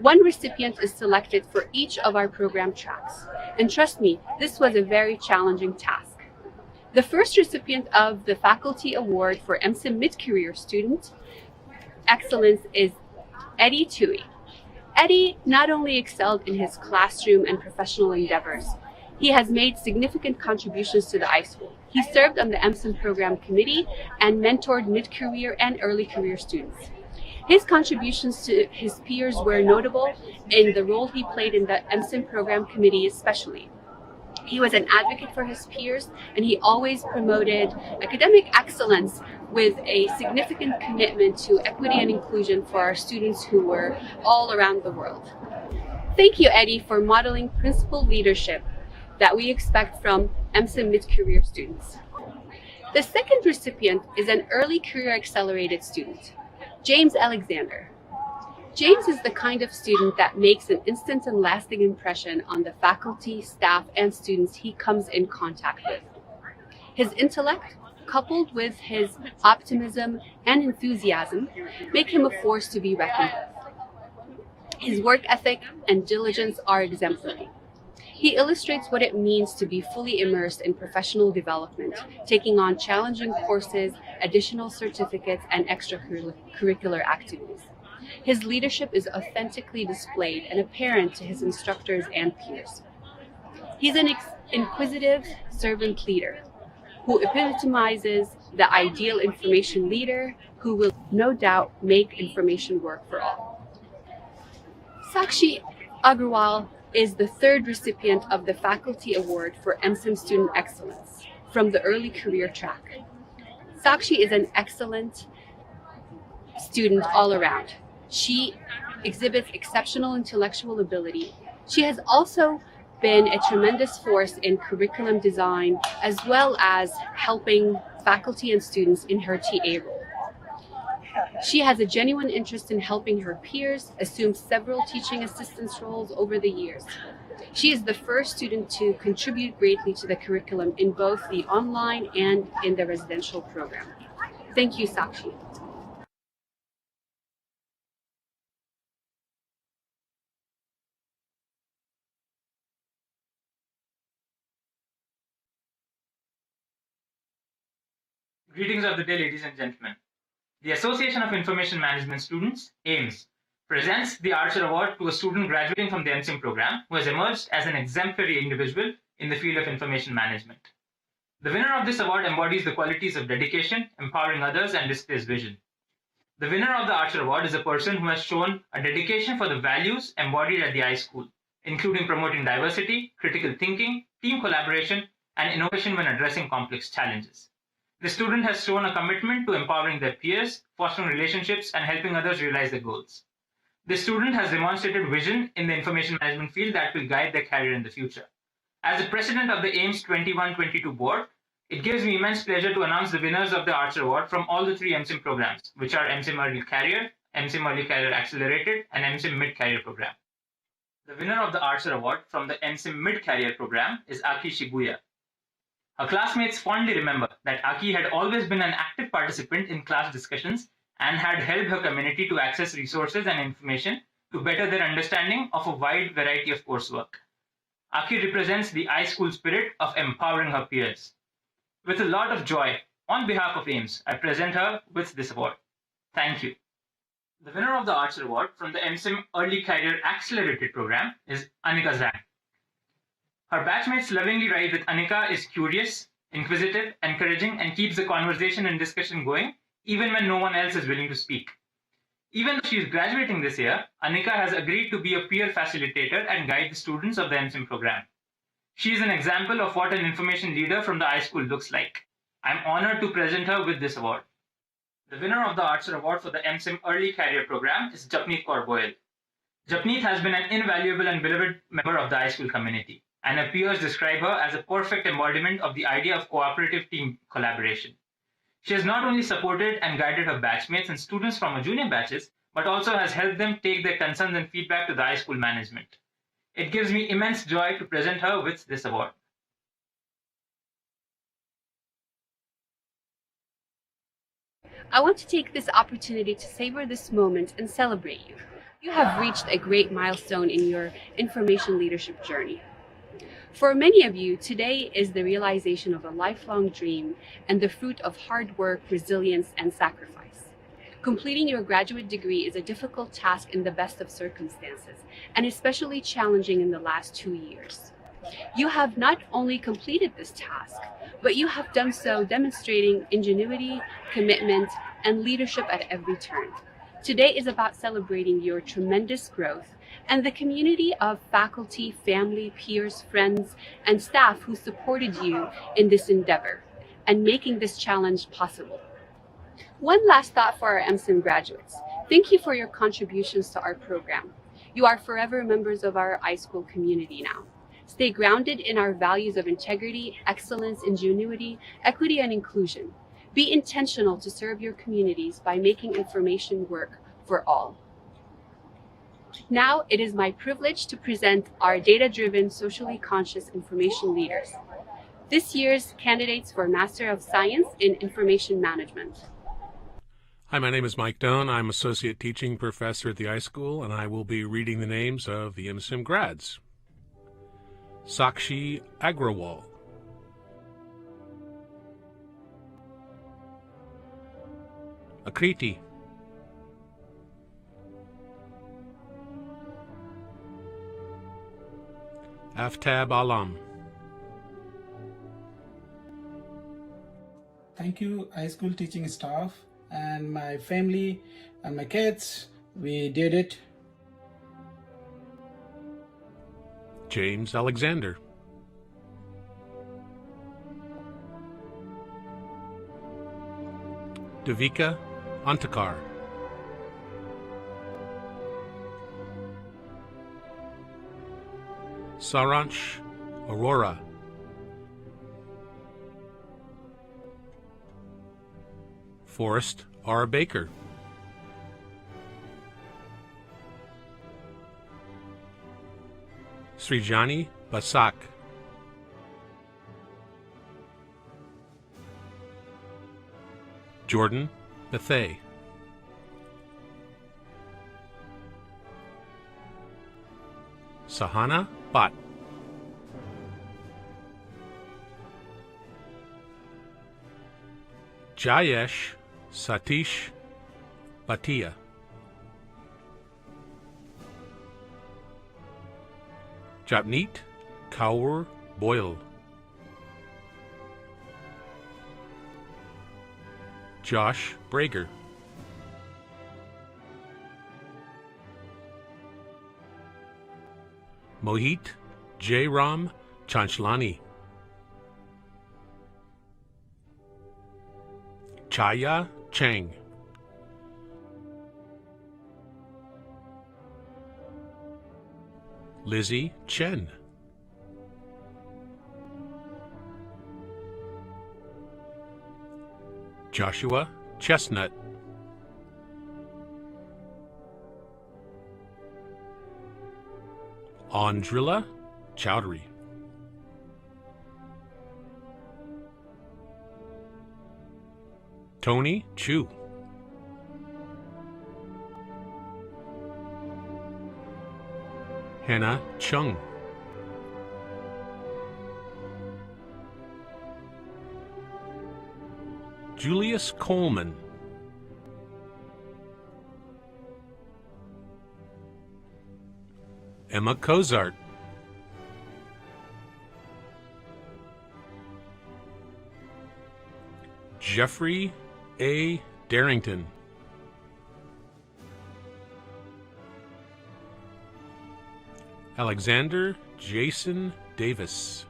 1 recipient is selected for each of our program tracks. And trust me, this was a very challenging task. The first recipient of the Faculty Award for MSIM Mid-Career Student Excellence is Eddie Tui. Eddie not only excelled in his classroom and professional endeavors, he has made significant contributions to the iSchool. He served on the MSIM Program Committee and mentored mid-career and early career students. His contributions to his peers were notable in the role he played in the MSIM Program Committee especially. He was an advocate for his peers, and he always promoted academic excellence with a significant commitment to equity and inclusion for our students who were all around the world. Thank you, Eddie, for modeling principled leadership that we expect from MSIM mid-career students. The second recipient is an early career accelerated student, James Alexander. James is the kind of student that makes an instant and lasting impression on the faculty, staff, and students he comes in contact with. His intellect, coupled with his optimism and enthusiasm, make him a force to be reckoned with. His work ethic and diligence are exemplary. He illustrates what it means to be fully immersed in professional development, taking on challenging courses, additional certificates, and extracurricular activities. His leadership is authentically displayed and apparent to his instructors and peers. He's an inquisitive servant leader who epitomizes the ideal information leader who will no doubt make information work for all. Sakshi Agrawal is the third recipient of the Faculty Award for MSIM Student Excellence from the early career track. Sakshi is an excellent student all around. She exhibits exceptional intellectual ability. She has also been a tremendous force in curriculum design, as well as helping faculty and students in her TA role. She has a genuine interest in helping her peers, assumed several teaching assistance roles over the years. She is the first student to contribute greatly to the curriculum in both the online and in the residential program. Thank you, Sakshi. Greetings of the day, ladies and gentlemen. The Association of Information Management Students, AIMS, presents the Archer Award to a student graduating from the MSIM program who has emerged as an exemplary individual in the field of information management. The winner of this award embodies the qualities of dedication, empowering others, and displays vision. The winner of the Archer Award is a person who has shown a dedication for the values embodied at the iSchool, including promoting diversity, critical thinking, team collaboration, and innovation when addressing complex challenges. The student has shown a commitment to empowering their peers, fostering relationships, and helping others realize their goals. The student has demonstrated vision in the information management field that will guide their career in the future. As the president of the AIMS 21-22 board, it gives me immense pleasure to announce the winners of the Archer Award from all the 3 MSIM programs, which are MSIM Early Career, MSIM Early Career Accelerated, and MSIM Mid Career Program. The winner of the Archer Award from the MSIM Mid Career Program is Aki Shibuya. Her classmates fondly remember that Aki had always been an active participant in class discussions and had helped her community to access resources and information to better their understanding of a wide variety of coursework. Aki represents the iSchool spirit of empowering her peers. With a lot of joy, on behalf of AIMS, I present her with this award. Thank you. The winner of the Archer Award from the MSIM Early Career Accelerated program is Anika Zhang. Her batchmates lovingly write that Anika is curious, inquisitive, encouraging, and keeps the conversation and discussion going even when no one else is willing to speak. Even though she is graduating this year, Anika has agreed to be a peer facilitator and guide the students of the MSIM program. She is an example of what an information leader from the iSchool looks like. I'm honored to present her with this award. The winner of the Archer Award for the MSIM Early Career Program is Japneet Kaur Goyal. Japneet has been an invaluable and beloved member of the iSchool community, and her peers describe her as a perfect embodiment of the idea of cooperative team collaboration. She has not only supported and guided her batchmates and students from her junior batches, but also has helped them take their concerns and feedback to the iSchool management. It gives me immense joy to present her with this award. I want to take this opportunity to savor this moment and celebrate you. You have reached a great milestone in your information leadership journey. For many of you, today is the realization of a lifelong dream and the fruit of hard work, resilience, and sacrifice. Completing your graduate degree is a difficult task in the best of circumstances, and especially challenging in the last 2 years. You have not only completed this task, but you have done so demonstrating ingenuity, commitment, and leadership at every turn. Today is about celebrating your tremendous growth and the community of faculty, family, peers, friends, and staff who supported you in this endeavor and making this challenge possible. One last thought for our MSIM graduates. Thank you for your contributions to our program. You are forever members of our iSchool community now. Stay grounded in our values of integrity, excellence, ingenuity, equity, and inclusion. Be intentional to serve your communities by making information work for all. Now, it is my privilege to present our data-driven, socially conscious information leaders. This year's candidates for Master of Science in Information Management. Hi, my name is Mike Doan. I'm Associate Teaching Professor at the iSchool, and I will be reading the names of the MSIM grads. Sakshi Agrawal. Akriti. Aftab Alam. Thank you, iSchool teaching staff and my family and my kids. We did it. James Alexander. Devika Antakar. Saransh Aurora. Forrest R. Baker. Srijani Basak. Jordan Bethay. Sahana Bhatt. Jayesh Satish Bhatia. Japneet Kaur Boyle, Josh Brager, Mohit J. Ram Chanchlani, Chaya Chang, Lizzie Chen, Joshua Chestnut, Andrilla Chowdhury, Tony Chu, Hannah Chung, Julius Coleman, Emma Cozart, Jeffrey A. Darrington, Alexander Jason Davis,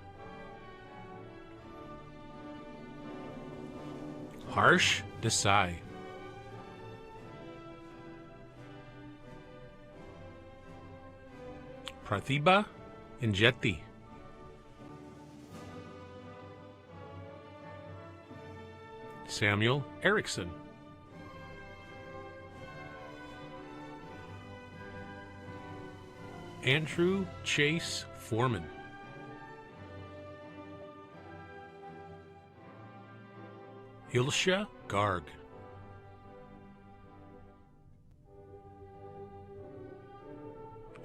Harsh Desai, Pratibha Injetti, Samuel Erickson, Andrew Chase Foreman, Ilsha Garg,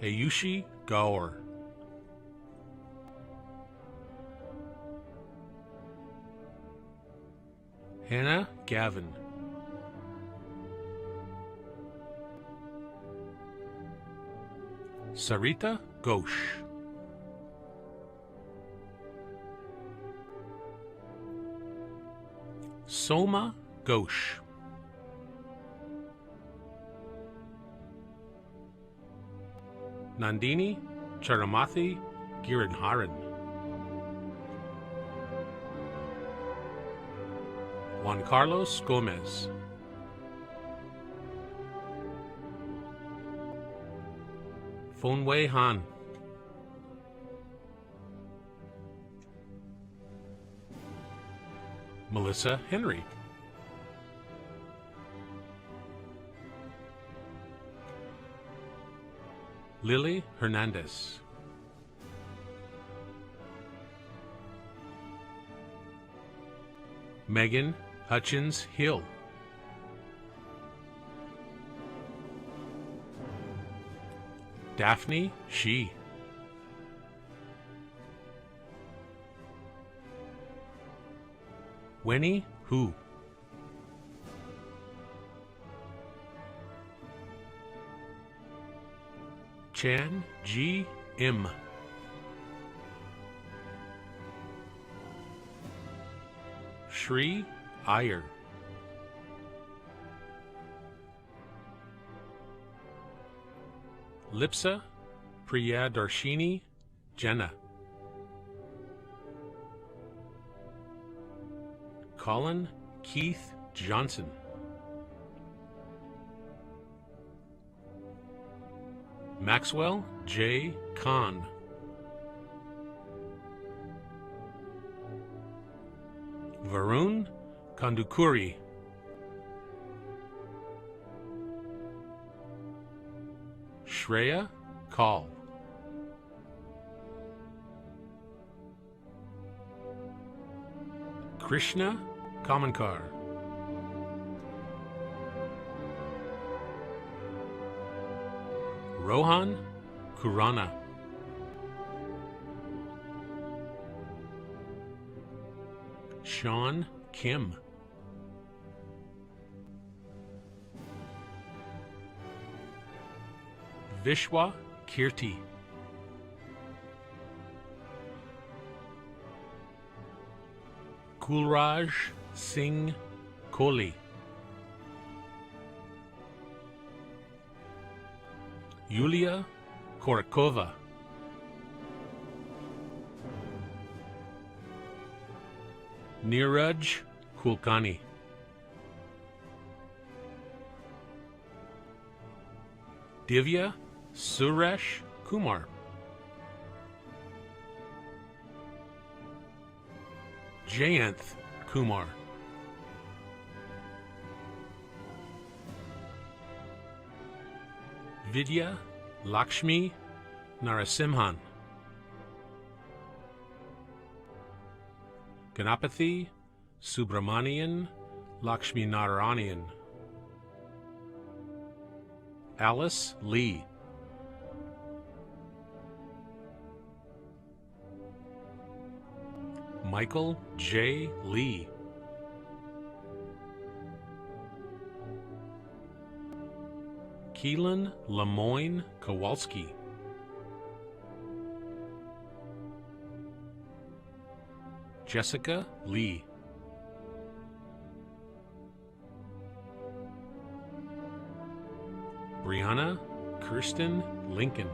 Ayushi Gaur, Hannah Gavin, Sarita Ghosh, Soma Ghosh, Nandini Charamathi Giridharan, Juan Carlos Gomez, Fonwei Han, Melissa Henry, Lily Hernandez, Megan Hutchins Hill, Daphne Shi, Winnie Hu, Chan G. M, Shri Iyer, Lipsa Priyadarshini Jenna, Colin Keith Johnson, Maxwell J. Kahn, Varun Kandukuri, Shreya Kaul, Krishna Kamankar, Rohan Kurana, Sean Kim, Vishwa Kirti, Kulraj Singh Kohli, Yulia Korokova, Neeraj Kulkarni, Divya Suresh Kumar, Jayanth Kumar, Vidya Lakshmi Narasimhan, Ganapathy Subramanian Lakshmi Narayanian, Alice Lee, Michael J. Lee, Keelan Lemoyne Kowalski, Jessica Lee, Brianna Kirsten Lincoln,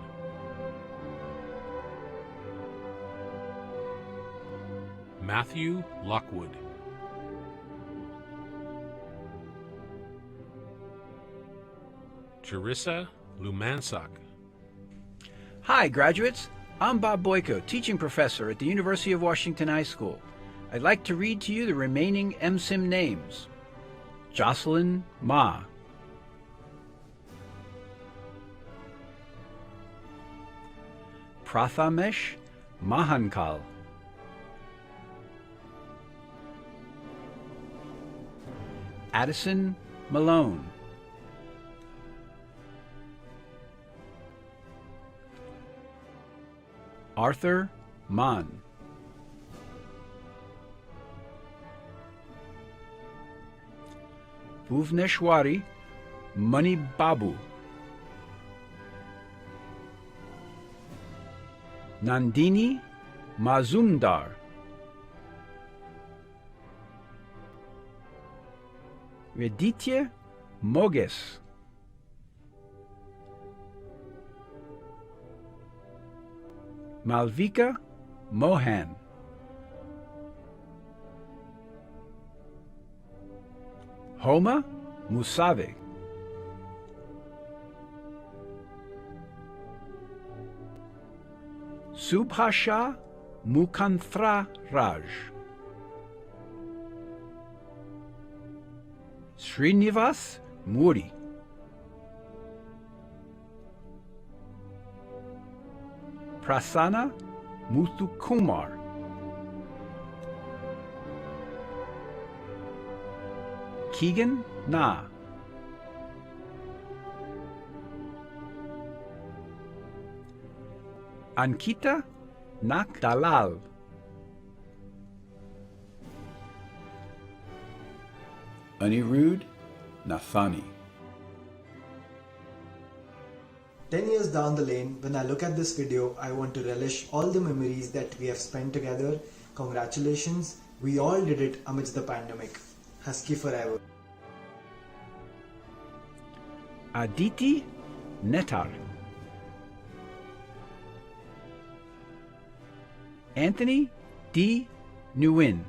Matthew Lockwood, Jerissa Lumansak. Hi, graduates. I'm Bob Boyko, teaching professor at the University of Washington iSchool. I'd like to read to you the remaining MSIM names. Jocelyn Ma, Prathamesh Mahankal, Addison Malone, Arthur Mann, Bhuvneshwari Mani Babu, Nandini Mazumdar, Veditya Moges, Malvika Mohan, Homa Musave, Subhasha Mukanthra Raj, Srinivas Muri, Prasanna Muthukumar, Keegan Na, Ankita Nak Dalal, Anirudh Nathani. 10 years down the lane, when I look at this video, I want to relish all the memories that we have spent together. Congratulations, we all did it amidst the pandemic. Husky forever. Aditi Netar, Anthony D. Nguyen,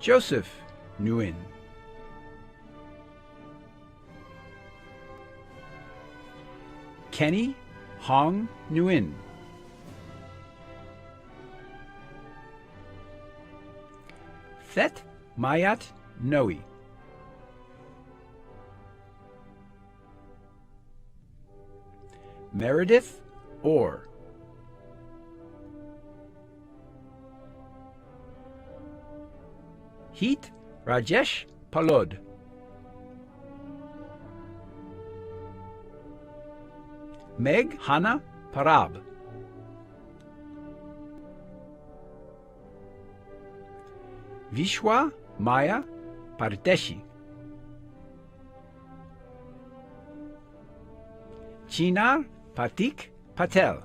Joseph Nguyen, Kenny Hong Nguyen, Thet Mayat Noe, Meredith Orr, Heat Rajesh Palod, Meg Hana Parab, Vishwa Maya Pardeshi, Chinar Patik Patel,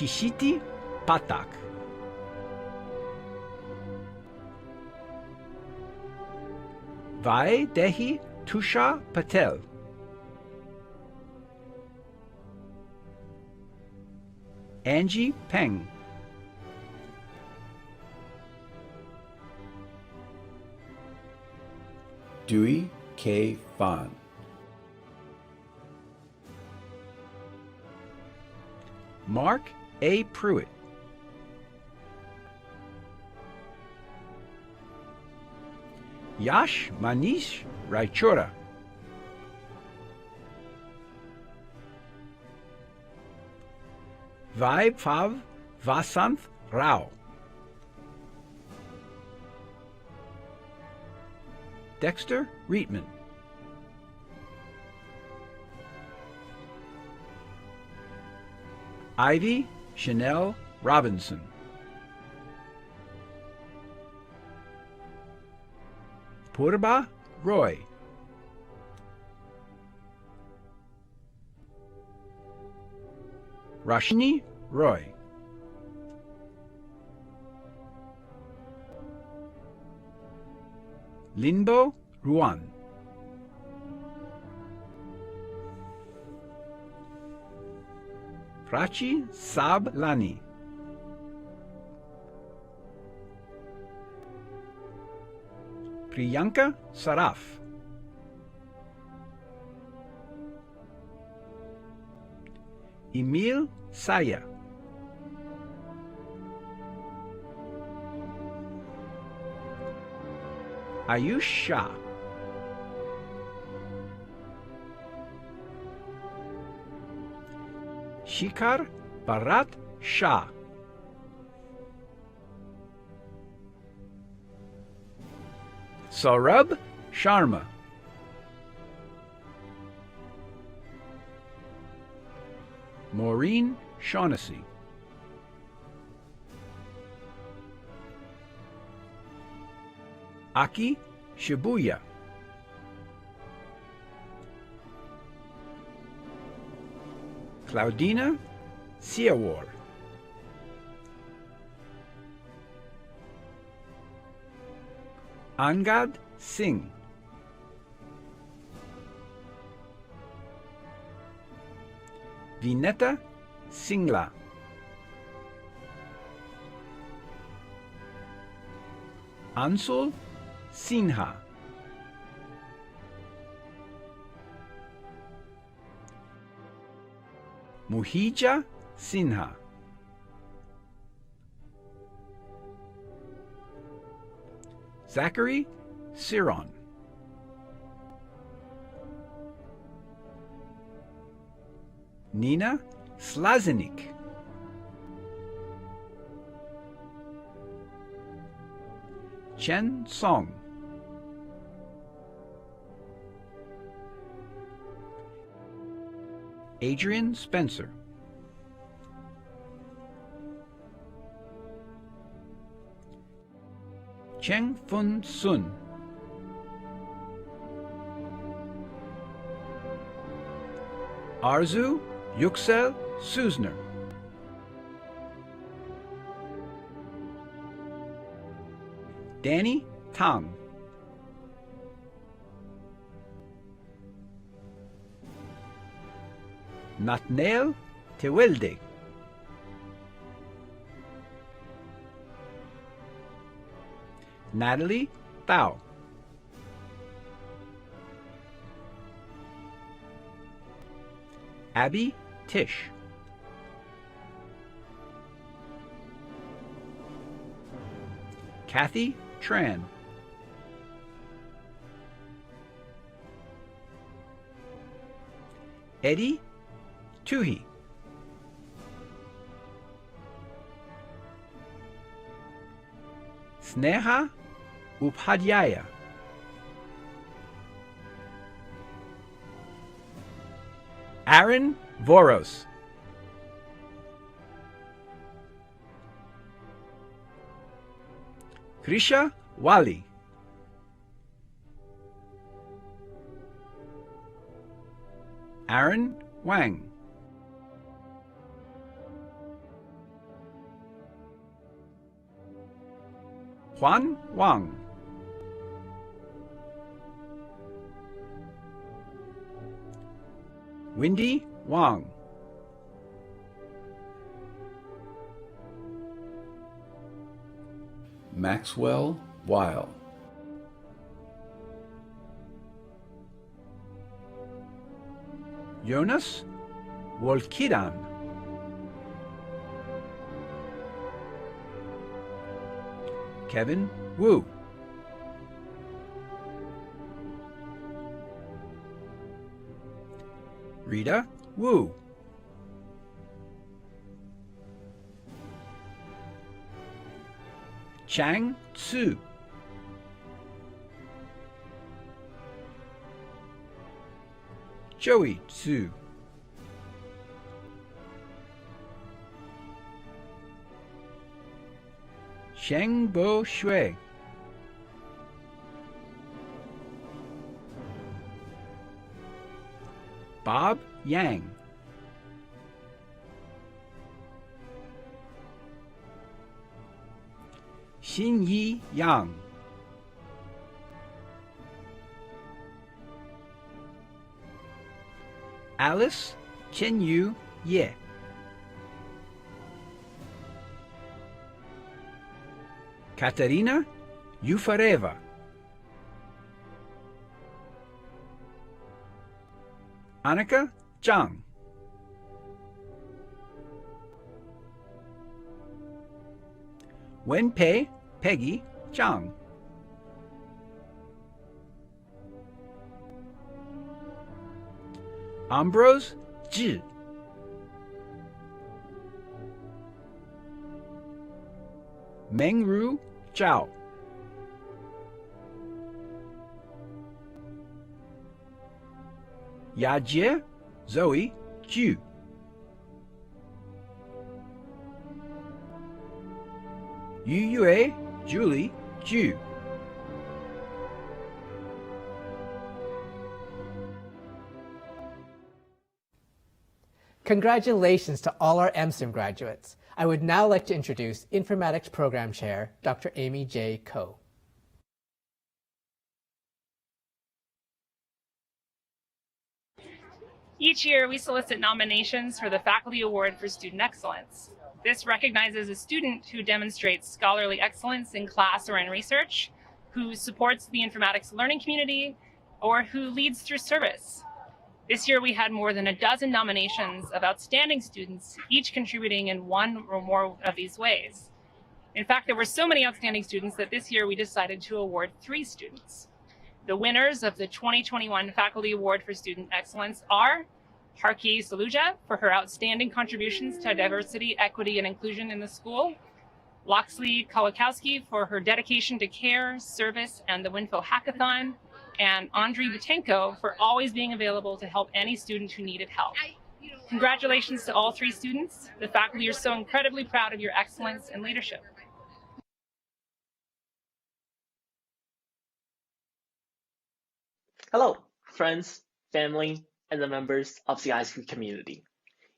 Kishiti Patak. Vai Dehi Tusha Patel. Angie Peng. Dewey K. Fan. Mark A. Pruitt. Yash Manish Raichura. Vaibhav Vasanth Rao. Dexter Reitman. Ivy Chanel Robinson. Purba Roy. Rashni Roy. Linbo Ruan. Prachi Sab Lani. Priyanka Saraf. Emil Saya. Ayush Shah. Shikhar Bharat Shah. Saurabh Sharma. Maureen Shaughnessy. Aki Shibuya. Claudina Siawar. Angad Singh. Vineta Singla. Ansul Sinha. Muhija Sinha. Zachary Siron. Nina Slazenik. Chen Song. Adrian Spencer. Cheng Fun Sun. Arzu Yüksel Suzner. Danny Tang. Natnael Tewelde. Natalie Bao. Abby Tish. Kathy Tran. Eddie Tuhi. Sneha Upadhyaya. Aaron Voros. Krisha Wali. Aaron Wang. Juan Wang. Wendy Wang. Maxwell Weil. Jonas Wolkidan. Kevin Wu. Rita Wu. Chang Tzu. Joey Tzu. Shengbo Shui. Bob Yang. Xinyi Yang. Alice Chenyu Ye. Katerina Yufareva. Annika Zhang. Wenpei Peggy Zhang. Ambrose Zhi. Mengru Zhao. Yajie Zoe Ju. Yuyue Julie Ju. Congratulations to all our MSIM graduates. I would now like to introduce Informatics Program Chair, Dr. Amy J. Koh. Each year, we solicit nominations for the Faculty Award for Student Excellence. This recognizes a student who demonstrates scholarly excellence in class or in research, who supports the informatics learning community, or who leads through service. This year, we had more than a dozen nominations of outstanding students, each contributing in one or more of these ways. In fact, there were so many outstanding students that this year we decided to award 3 students. The winners of the 2021 Faculty Award for Student Excellence are Harki Saluja for her outstanding contributions to diversity, equity, and inclusion in the school, Loxley Kawakowski for her dedication to care, service, and the Winfield Hackathon, and Andrei Butenko for always being available to help any student who needed help. Congratulations to all 3 students. The faculty are so incredibly proud of your excellence and leadership. Hello, friends, family, and the members of the iSchool community.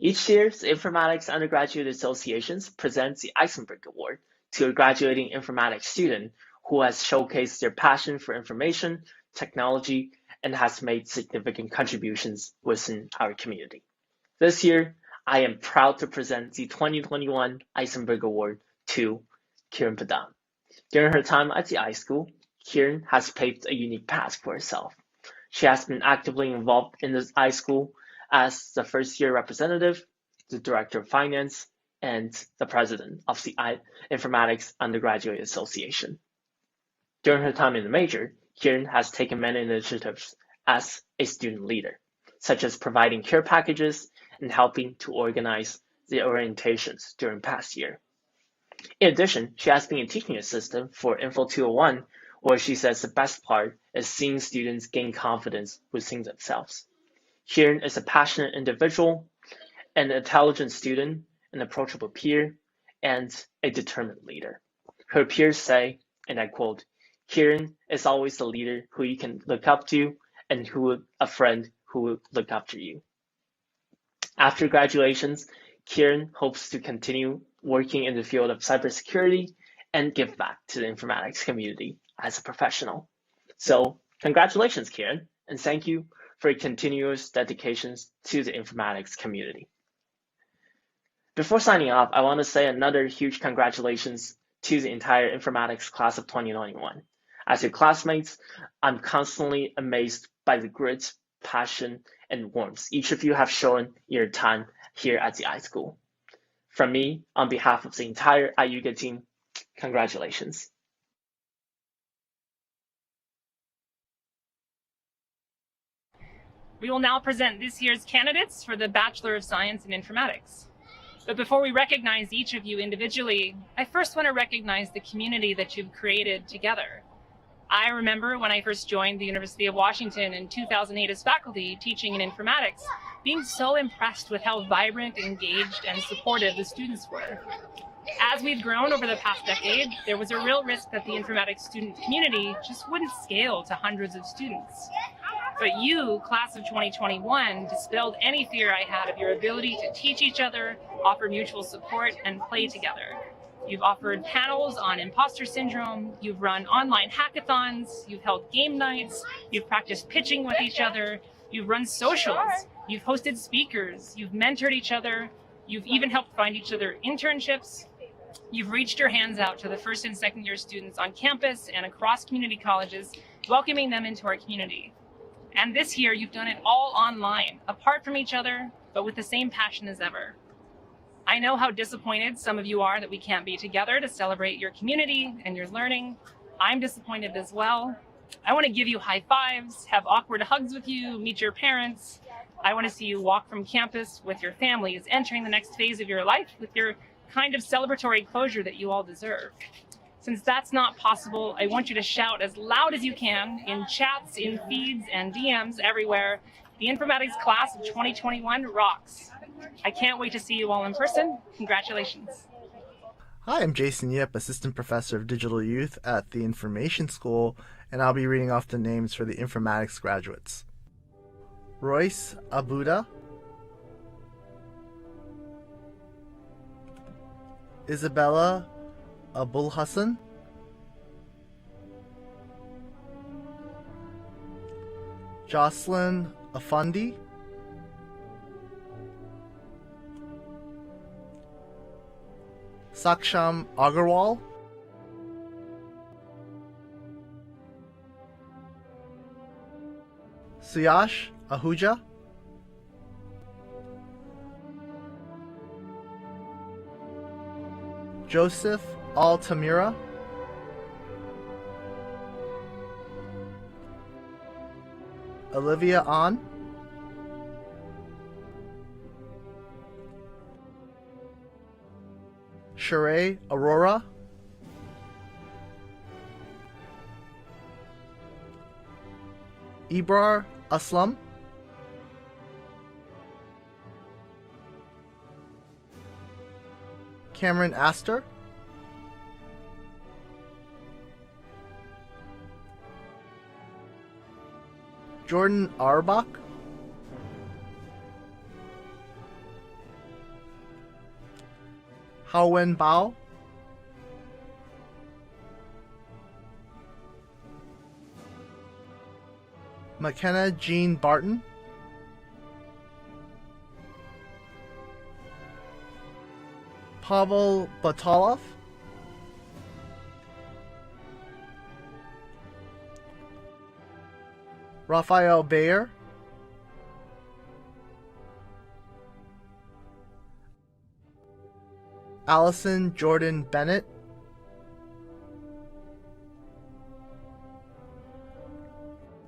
Each year, the Informatics Undergraduate Associations presents the Eisenberg Award to a graduating informatics student who has showcased their passion for information, technology, and has made significant contributions within our community. This year, I am proud to present the 2021 Eisenberg Award to Kiran Padam. During her time at the iSchool, Kiran has paved a unique path for herself. She has been actively involved in the iSchool as the first-year representative, the director of finance, and the president of the Informatics Undergraduate Association. During her time in the major, Kiran has taken many initiatives as a student leader, such as providing care packages and helping to organize the orientations during past year. In addition, she has been a teaching assistant for Info 201, where she says the best part is seeing students gain confidence within themselves. Kiran is a passionate individual, an intelligent student, an approachable peer, and a determined leader. Her peers say, and I quote, "Kiran is always the leader who you can look up to and a friend who will look after you." After graduations, Kiran hopes to continue working in the field of cybersecurity and give back to the informatics community as a professional. So congratulations, Kieran, and thank you for your continuous dedications to the informatics community. Before signing off, I want to say another huge congratulations to the entire informatics class of 2021. As your classmates, I'm constantly amazed by the grit, passion, and warmth each of you have shown in your time here at the iSchool. From me, on behalf of the entire IUGA team, congratulations. We will now present this year's candidates for the Bachelor of Science in Informatics. But before we recognize each of you individually, I first want to recognize the community that you've created together. I remember when I first joined the University of Washington in 2008 as faculty teaching in informatics, being so impressed with how vibrant, engaged, and supportive the students were. As we've grown over the past decade, there was a real risk that the informatics student community just wouldn't scale to hundreds of students. But you, class of 2021, dispelled any fear I had of your ability to teach each other, offer mutual support, and play together. You've offered panels on imposter syndrome, you've run online hackathons, you've held game nights, you've practiced pitching with each other, you've run socials, you've hosted speakers, you've mentored each other, you've even helped find each other internships. You've reached your hands out to the first and second year students on campus and across community colleges, welcoming them into our community. And this year, you've done it all online, apart from each other, but with the same passion as ever. I know how disappointed some of you are that we can't be together to celebrate your community and your learning. I'm disappointed as well. I want to give you high fives, have awkward hugs with you, meet your parents. I want to see you walk from campus with your families, entering the next phase of your life with your kind of celebratory closure that you all deserve. Since that's not possible, I want you to shout as loud as you can in chats, in feeds, and DMs everywhere. The informatics class of 2021 rocks. I can't wait to see you all in person. Congratulations. Hi, I'm Jason Yip, Assistant Professor of Digital Youth at the Information School, and I'll be reading off the names for the informatics graduates. Royce Abuda, Isabella Abul Hassan, Jocelyn Afandi, Saksham Agarwal, Suyash Ahuja, Joseph Altamira, Olivia An, Sheree Aurora, Ibrar Aslam, Cameron Astor, Jordan Arbach, Haowen Bao, McKenna Jean Barton, Pavel Batalov, Raphael Bayer, Allison Jordan Bennett,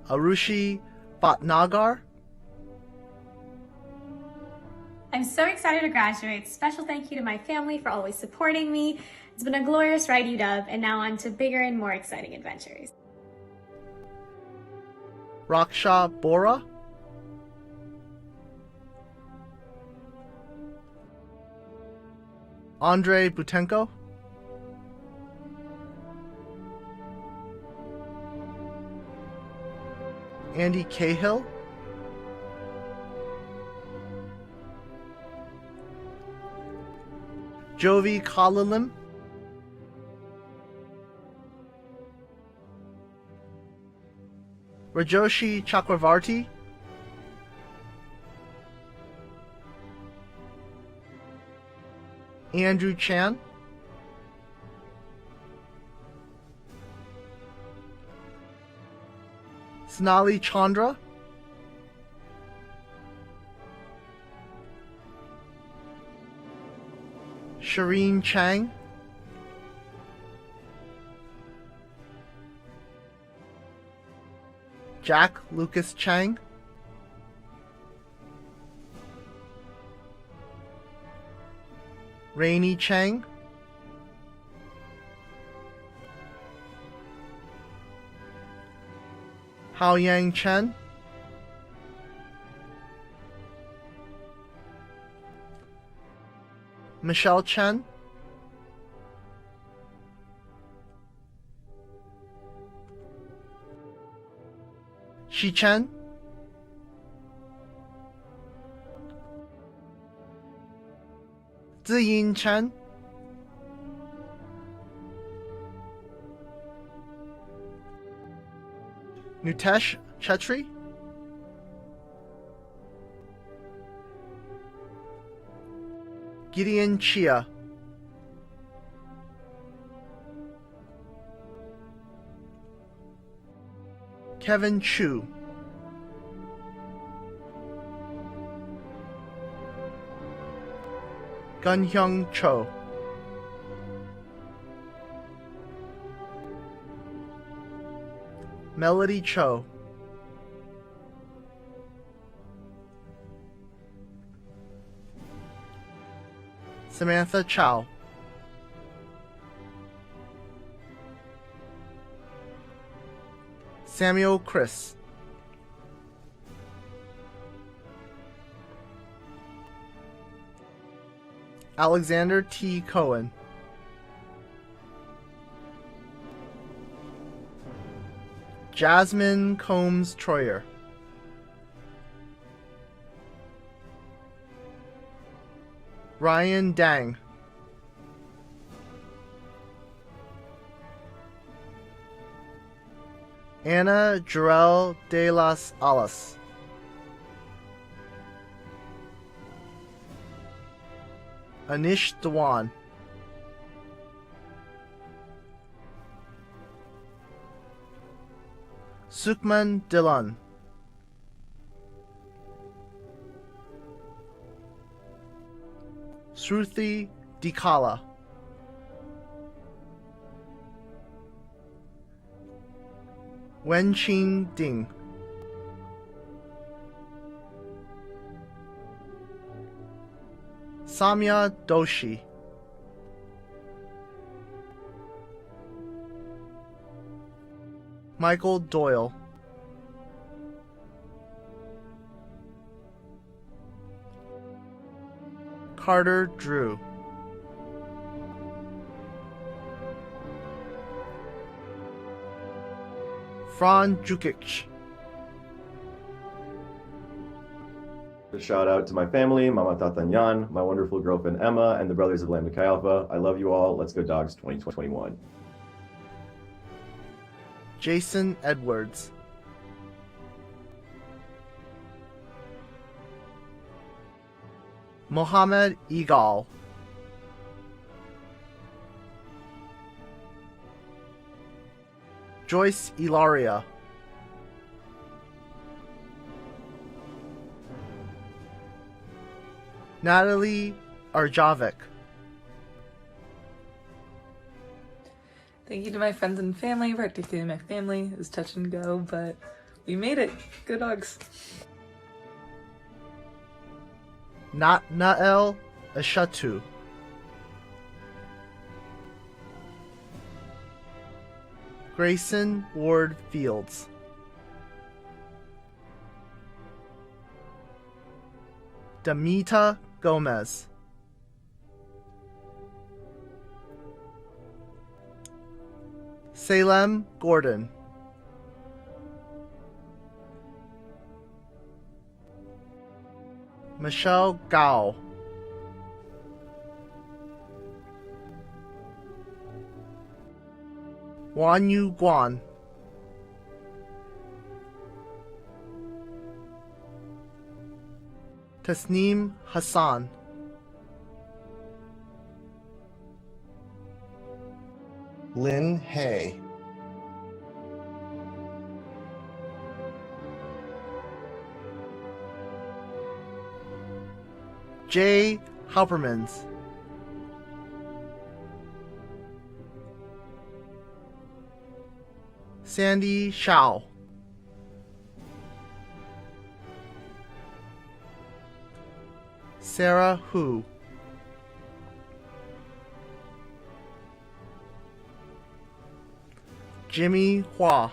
Arushi Bhatnagar, I'm so excited to graduate. Special thank you to my family for always supporting me. It's been a glorious ride, UW, and now on to bigger and more exciting adventures. Raksha Bora, Andrei Butenko, Andy Cahill, Jovi Kalalim, Rajoshi Chakravarti, Andrew Chan, Sonali Chandra, Shireen Chang, Jack Lucas Chang, Rainey Chang, Haoyang Chen, Michelle Chen, Shi Chen, Ziyin Chen, Nutesh Chetri, Gideon Chia, Kevin Chu, Gunhyung Cho, Melody Cho, Samantha Chow, Samuel Chris, Alexander T. Cohen, Jasmine Combs Troyer, Ryan Dang, Anna Jarrell de las Alas, Anish Dewan, Sukhman Dhillon, Shruti Dikala, Wenqing Ding, Samya Doshi, Michael Doyle, Carter Drew, Fran Jukic, A shout out to my family, Mama Tatanyan, my wonderful girlfriend Emma, and the brothers of Lambda Chi Alpha. I love you all. Let's go Dogs 2021. Jason Edwards, Mohammed Igal, Joyce Ilaria, Natalie Arjavik, Thank you to my friends and family, particularly my family. It was touch and go, but we made it. Go Dogs. Nael Ashatu, Grayson Ward Fields, Damita Gomez, Salem Gordon, Michelle Gao, Wan Yu Guan, Tasneem Hassan, Lynn Hay, Jay Halpermans, Sandy Shao, Sarah Hu, Jimmy Hua,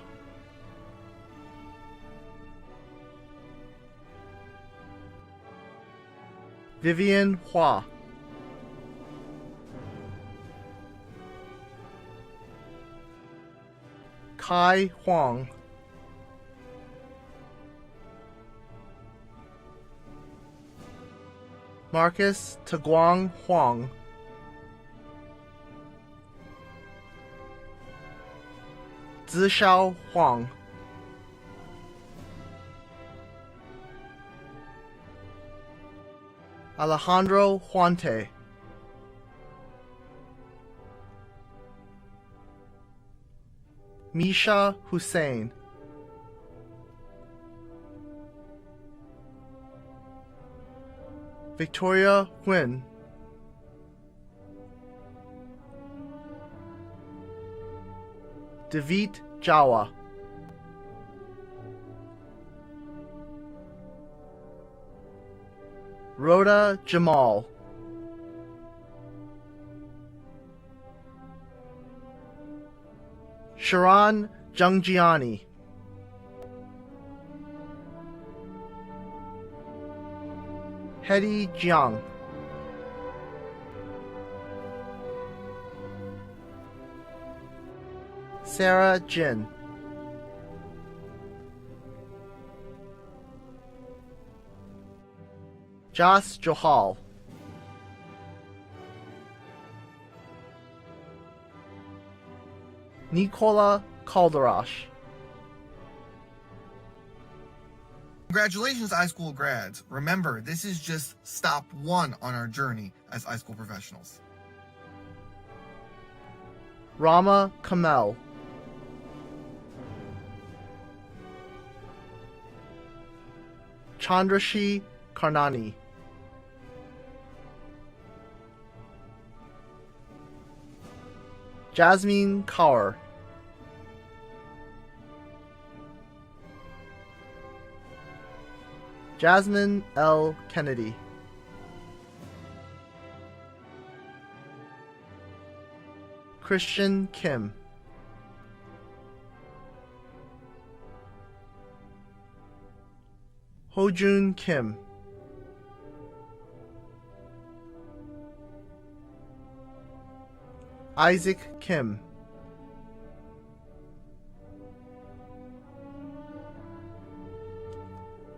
Vivian Hua, Kai Huang, Marcus Taguang Huang, Zishao Huang, Alejandro Huante, Misha Hussein, Victoria Nguyen, David Jawa, Rhoda Jamal, Sharon Jungjiani, Hedy Jiang, Sarah Jin, Jas Johal, Nicola Calderosh. Congratulations, iSchool grads. Remember, this is just stop one on our journey as iSchool professionals. Rama Kamel, Chandrashi Karnani, Jasmine Kaur, Jasmine L. Kennedy, Christian Kim, Hojun Kim, Isaac Kim,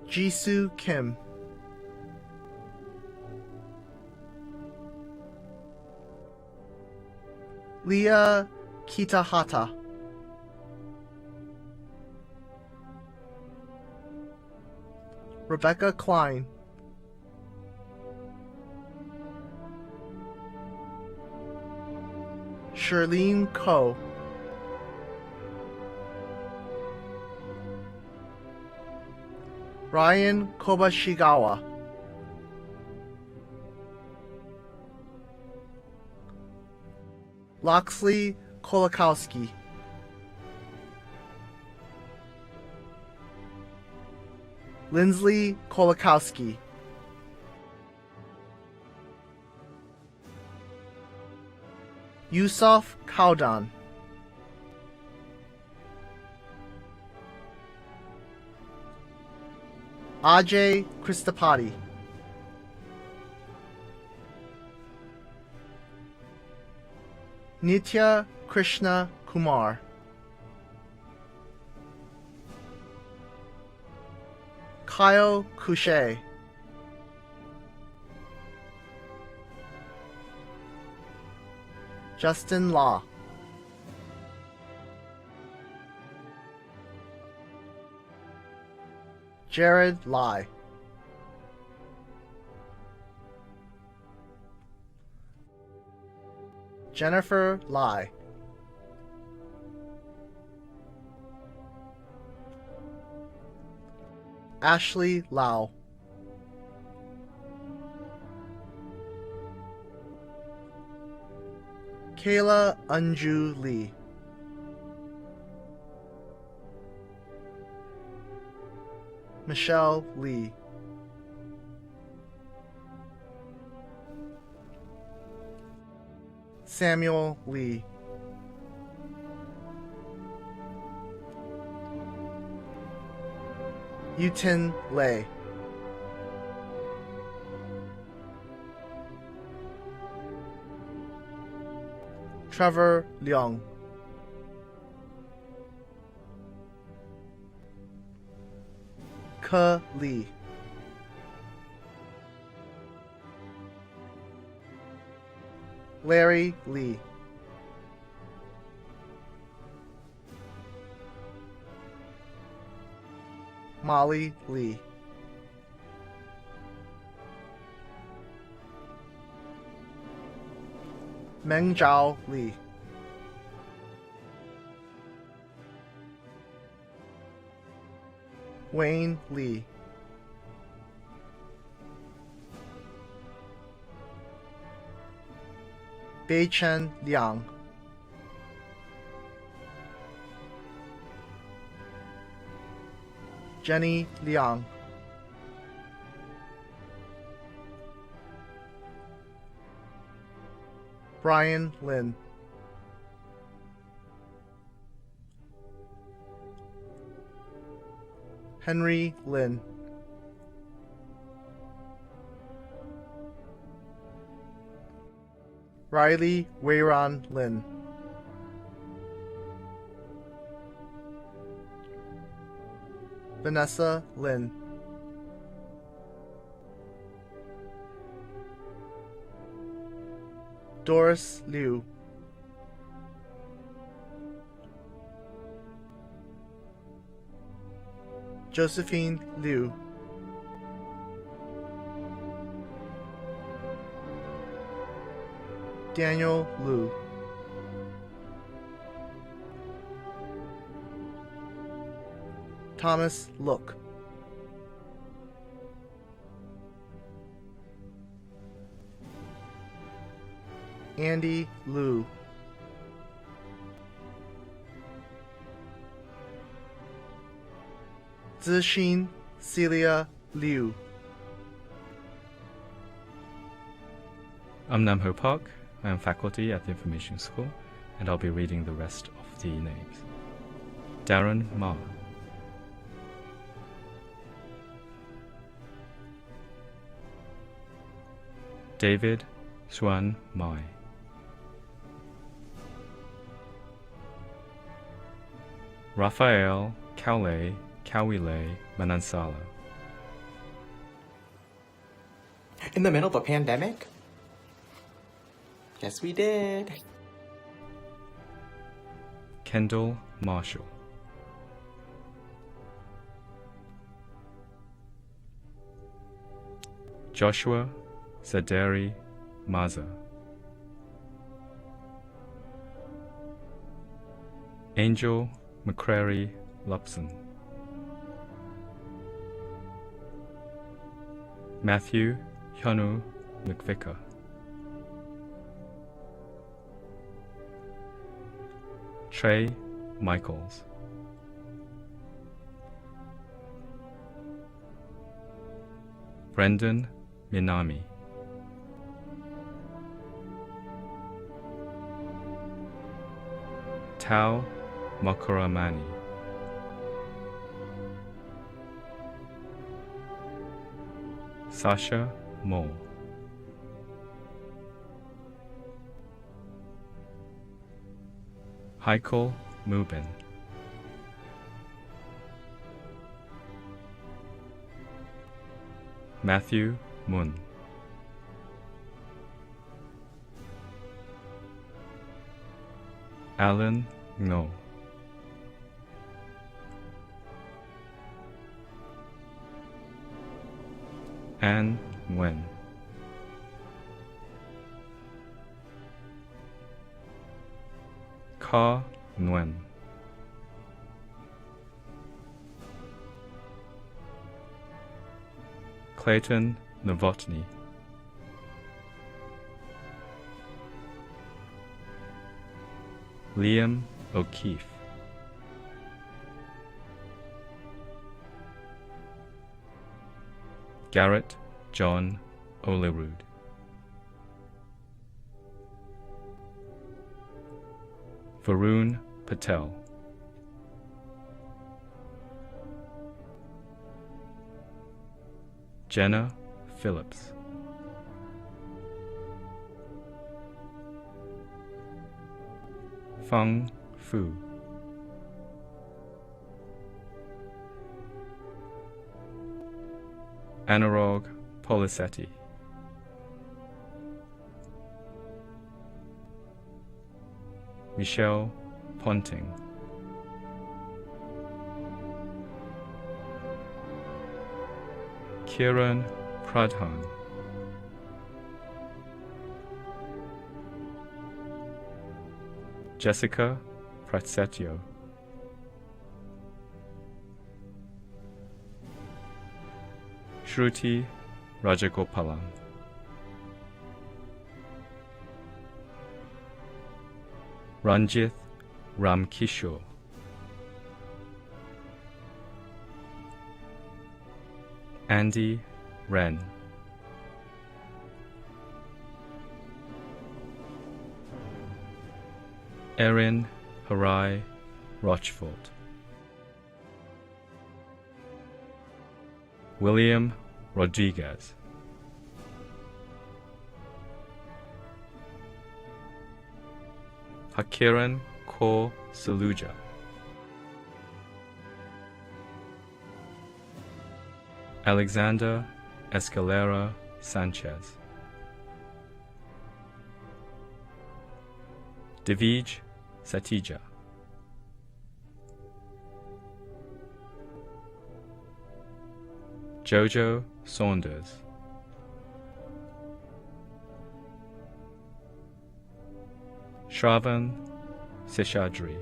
Jisoo Kim, Leah Kitahata, Rebecca Klein, Shirlene Ko, Ryan Kobashigawa, Loxley Kolakowski, Lindsley Kolakowski, Yusuf Kaudan, Ajay Kristapati, Nitya Krishna Kumar, Kyle Couchet, Justin Law, Jared Lai, Jennifer Lai. Ashley Lau. Kayla Anju Lee. Michelle Lee. Samuel Lee. Yutin Lei. Trevor Leong. Ke Lee. Larry Lee. Molly Lee. Mengzhao Lee. Wayne Lee. Beichen Liang. Jenny Liang. Brian Lin. Henry Lin. Riley Weiran Lin. Vanessa Lin. Doris Liu. Josephine Liu. Daniel Liu. Thomas Look. Andy Liu. Zixin Celia Liu. I'm Nam Ho Park. I am faculty at the Information School, and I'll be reading the rest of the names. Darren Ma. David Xuan Mai. Raphael Kawile Manansala. In the middle of a pandemic? Yes, we did. Kendall Marshall. Joshua Zaderi Maza. Angel McCrary Lupson. Matthew Hyunu McVicker. Trey Michaels. Brendan Minami. Tao Makuramani. Sasha Mo. Heiko Mubin. Matthew Mun. Alan No. Anne Nguyen. Ka Nguyen, Clayton Novotny, Liam O'Keefe, Garrett John Olerud, Varun Patel, Jenna Phillips, Feng Fu, Anurag Polisetti, Michelle Ponting, Kiran Pradhan, Jessica Pratsetio, Shruti Rajagopalan, Ranjith Ramkishore, Andy Wren, Erin Harai Rochfort, William Rodriguez, Hakiran Kaur Saluja, Alexander Escalera Sanchez, Divij Satija, Jojo Saunders, Shravan Seshadri,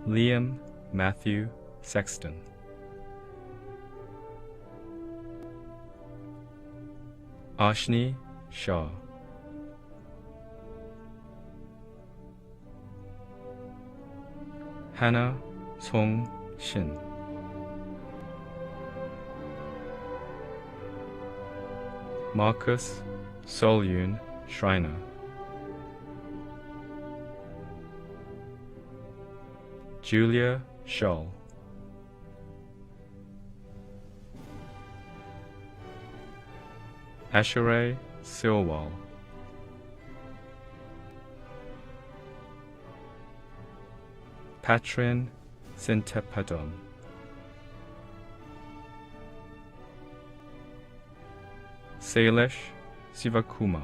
Liam Matthew Sexton, Ashni Shah, Hannah Song Shin, Marcus Solyun Schreiner, Julia Scholl, Asheray Silwal, Patrin Sintepadon, Sailesh Sivakuma,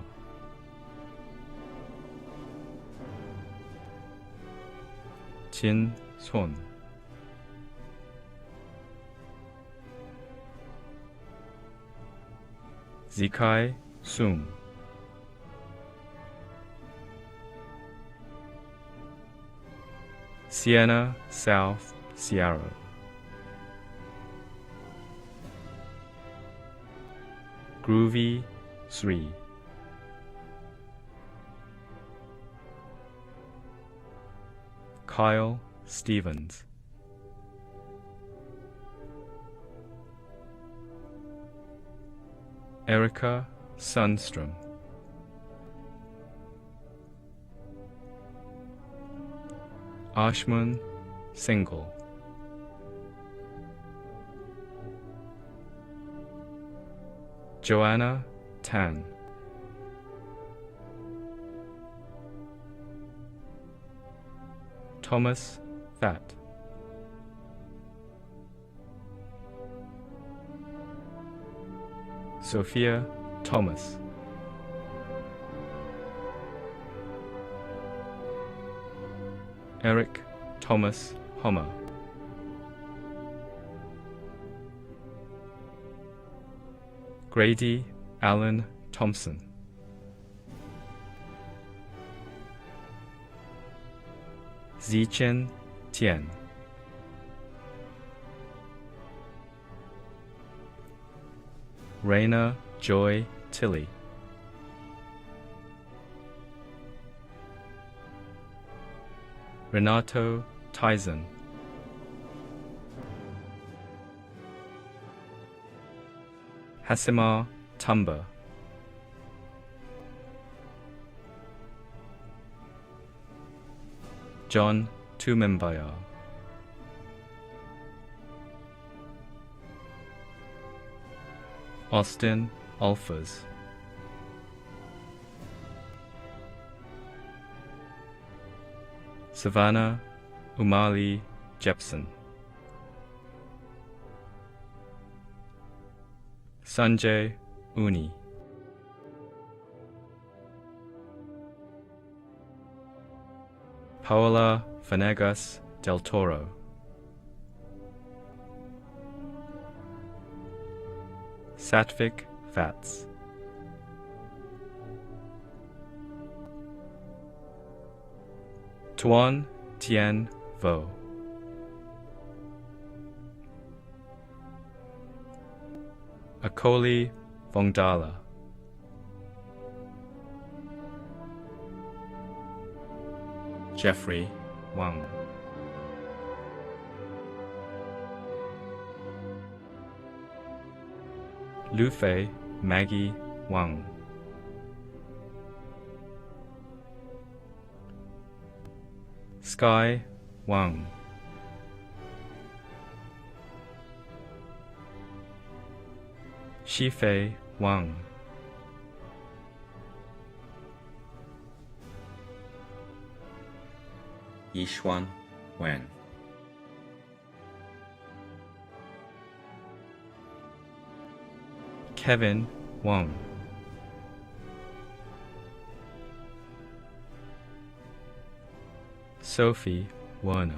Chin Son, Zikai Sum, Sienna South Sierra, Groovy Sri, Kyle Stevens, Erica Sundstrom, Ashman Single, Joanna Tan, Thomas Fat, Sophia Thomas, Eric Thomas Homer, Grady Allen Thompson, Zichen Tian, Raina Joy Tilly, Renato Tyson, Hasima Tumba, John Tumimbaya, Austin Alfers, Savannah Umali Jepson, Sanjay Uni, Paola Vanegas del Toro, Satvik Vats, Tuan Tien Vo, Akoli Vongdala, Jeffrey Wang, Lufei Maggie Wang, Sky Wang, Shifei Wang, Yishuan Wen, Kevin Wang, Sophie Werner,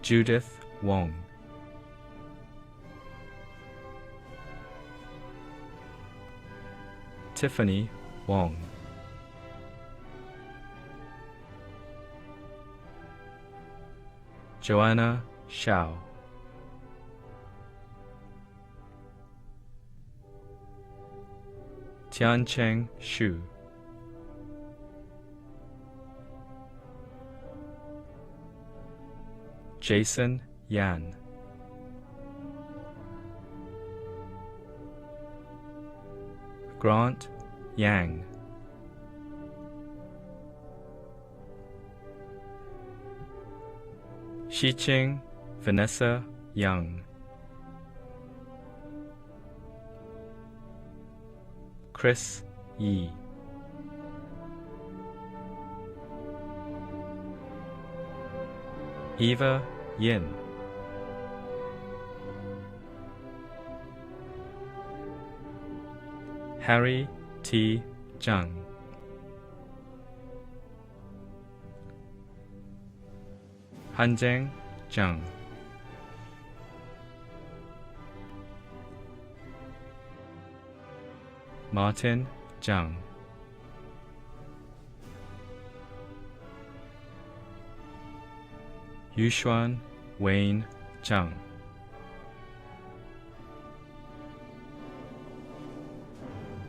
Judith Wong, Tiffany Wong, Joanna Shao, Tiancheng Xu, Jason Yan, Grant Yang, Xiqing Vanessa Young, Chris Yi, Eva Yin, Harry T. Zhang, Hanzheng Zhang, Martin Zhang, Yushuan Wayne Zhang,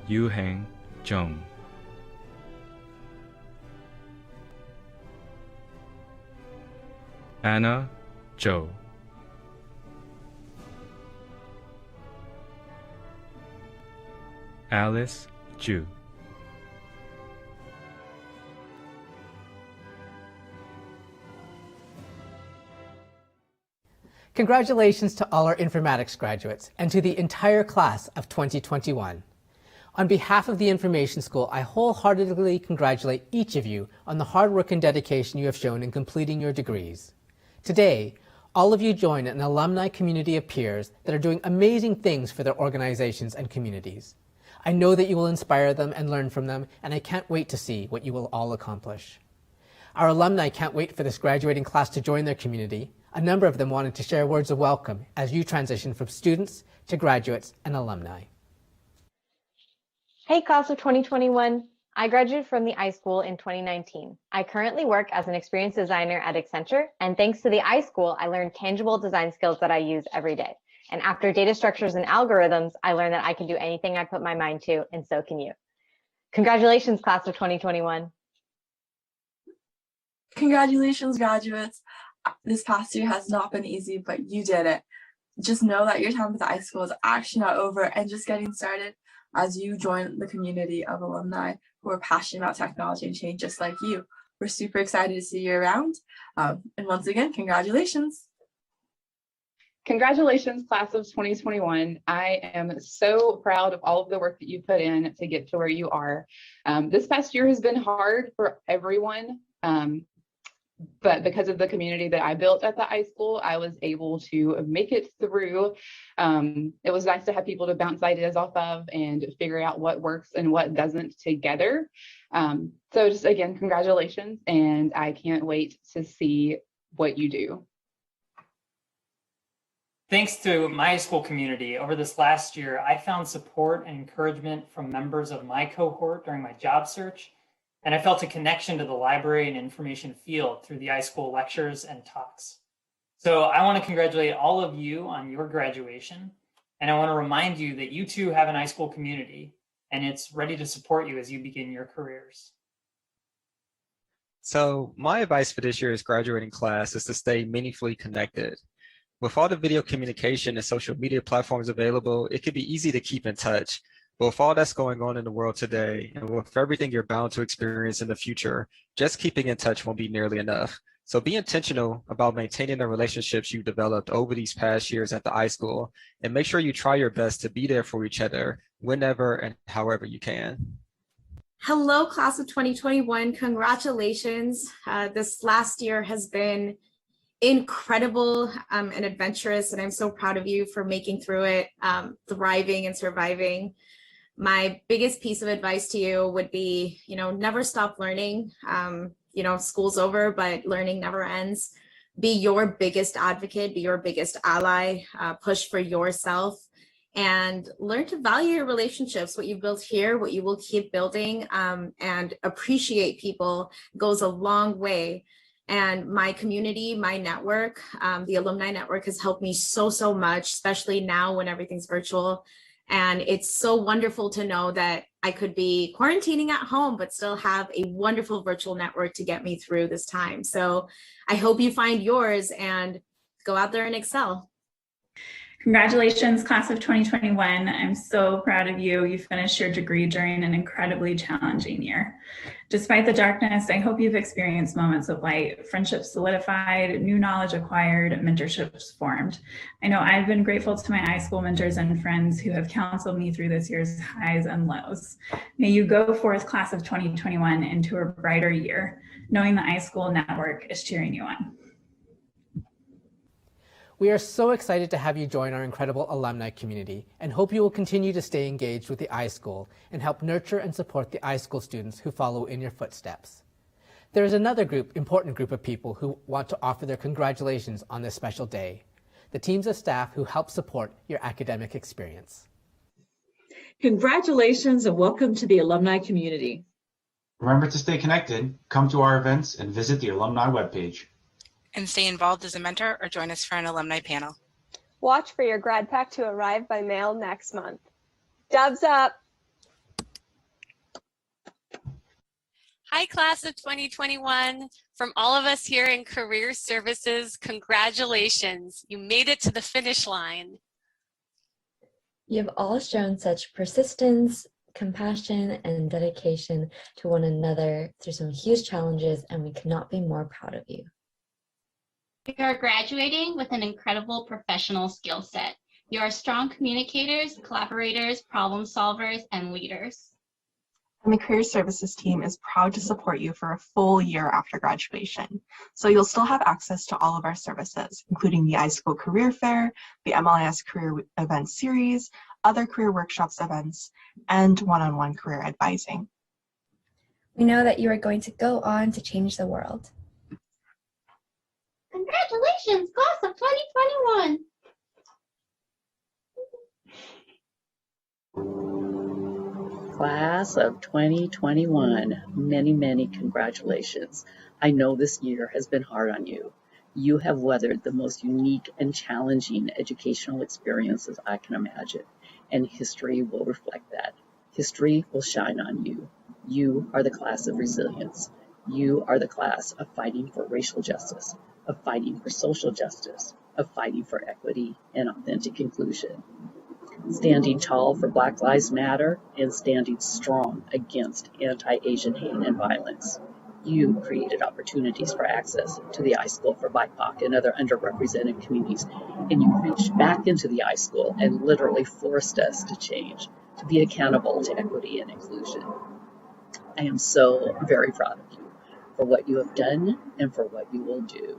Yuheng Zhong, Anna Zhou, Alice Zhu, Congratulations to all our informatics graduates and to the entire class of 2021. On behalf of the Information School, I wholeheartedly congratulate each of you on the hard work and dedication you have shown in completing your degrees. Today, all of you join an alumni community of peers that are doing amazing things for their organizations and communities. I know that you will inspire them and learn from them, and I can't wait to see what you will all accomplish. Our alumni can't wait for this graduating class to join their community. A number of them wanted to share words of welcome as you transition from students to graduates and alumni. Hey, class of 2021. I graduated from the iSchool in 2019. I currently work as an experience designer at Accenture, and thanks to the iSchool, I learned tangible design skills that I use every day. And after data structures and algorithms, I learned that I can do anything I put my mind to, and so can you. Congratulations, class of 2021. Congratulations, graduates. This past year has not been easy, but you did it. Just know that your time with the iSchool is actually not over and just getting started as you join the community of alumni who are passionate about technology and change just like you. We're super excited to see you around. And once again, congratulations. Congratulations, class of 2021. I am so proud of all of the work that you put in to get to where you are. This past year has been hard for everyone. But because of the community that I built at the iSchool, I was able to make it through. It was nice to have people to bounce ideas off of and figure out what works and what doesn't together. So just again, congratulations, and I can't wait to see what you do. Thanks to my school community, over this last year, I found support and encouragement from members of my cohort during my job search. And I felt a connection to the library and information field through the iSchool lectures and talks. So I want to congratulate all of you on your graduation. And I want to remind you that you too have an iSchool community, and it's ready to support you as you begin your careers. So my advice for this year's graduating class is to stay meaningfully connected. With all the video communication and social media platforms available, it can be easy to keep in touch. But with all that's going on in the world today, and with everything you're bound to experience in the future, just keeping in touch won't be nearly enough. So be intentional about maintaining the relationships you've developed over these past years at the iSchool, and make sure you try your best to be there for each other whenever and however you can. Hello, class of 2021. Congratulations. This last year has been incredible and adventurous, and I'm so proud of you for making through it, thriving and surviving. My biggest piece of advice to you would be, never stop learning. School's over, but learning never ends. Be your biggest advocate, be your biggest ally, push for yourself, and learn to value your relationships, what you've built here, what you will keep building, and appreciate people goes a long way. And my community, my network, the alumni network has helped me so much, especially now when everything's virtual. And it's so wonderful to know that I could be quarantining at home, but still have a wonderful virtual network to get me through this time. So I hope you find yours and go out there and excel. Congratulations, class of 2021. I'm so proud of you. You finished your degree during an incredibly challenging year. Despite the darkness, I hope you've experienced moments of light, friendships solidified, new knowledge acquired, mentorships formed. I know I've been grateful to my iSchool mentors and friends who have counseled me through this year's highs and lows. May you go forth, class of 2021, into a brighter year, knowing the iSchool network is cheering you on. We are so excited to have you join our incredible alumni community and hope you will continue to stay engaged with the iSchool and help nurture and support the iSchool students who follow in your footsteps. There is another important group of people who want to offer their congratulations on this special day, the teams of staff who help support your academic experience. Congratulations and welcome to the alumni community. Remember to stay connected, come to our events, and visit the alumni webpage. And stay involved as a mentor or join us for an alumni panel. Watch for your grad pack to arrive by mail next month. Dubs up! Hi, class of 2021. From all of us here in Career Services, congratulations. You made it to the finish line. You've all shown such persistence, compassion, and dedication to one another through some huge challenges, and we could not be more proud of you. You are graduating with an incredible professional skill set. You are strong communicators, collaborators, problem solvers, and leaders. And the Career Services team is proud to support you for a full year after graduation. So you'll still have access to all of our services, including the iSchool Career Fair, the MLIS Career Event Series, other career workshops events, and one-on-one career advising. We know that you are going to go on to change the world. Congratulations, class of 2021! Class of 2021, many, many congratulations. I know this year has been hard on you. You have weathered the most unique and challenging educational experiences I can imagine, and history will reflect that. History will shine on you. You are the class of resilience. You are the class of fighting for racial justice, of fighting for social justice, of fighting for equity and authentic inclusion. Standing tall for Black Lives Matter and standing strong against anti-Asian hate and violence. You created opportunities for access to the iSchool for BIPOC and other underrepresented communities, and you reached back into the iSchool and literally forced us to change, to be accountable to equity and inclusion. I am so very proud of you for what you have done and for what you will do.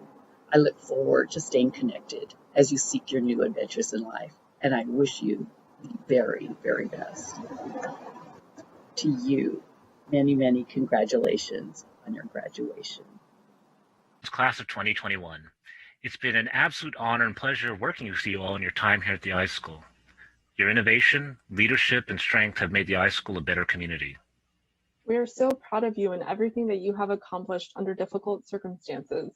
I look forward to staying connected as you seek your new adventures in life, and I wish you the very, very best. To you, many, many congratulations on your graduation. Class of 2021. It's been an absolute honor and pleasure working with you all in your time here at the iSchool. Your innovation, leadership, and strength have made the iSchool a better community. We are so proud of you and everything that you have accomplished under difficult circumstances.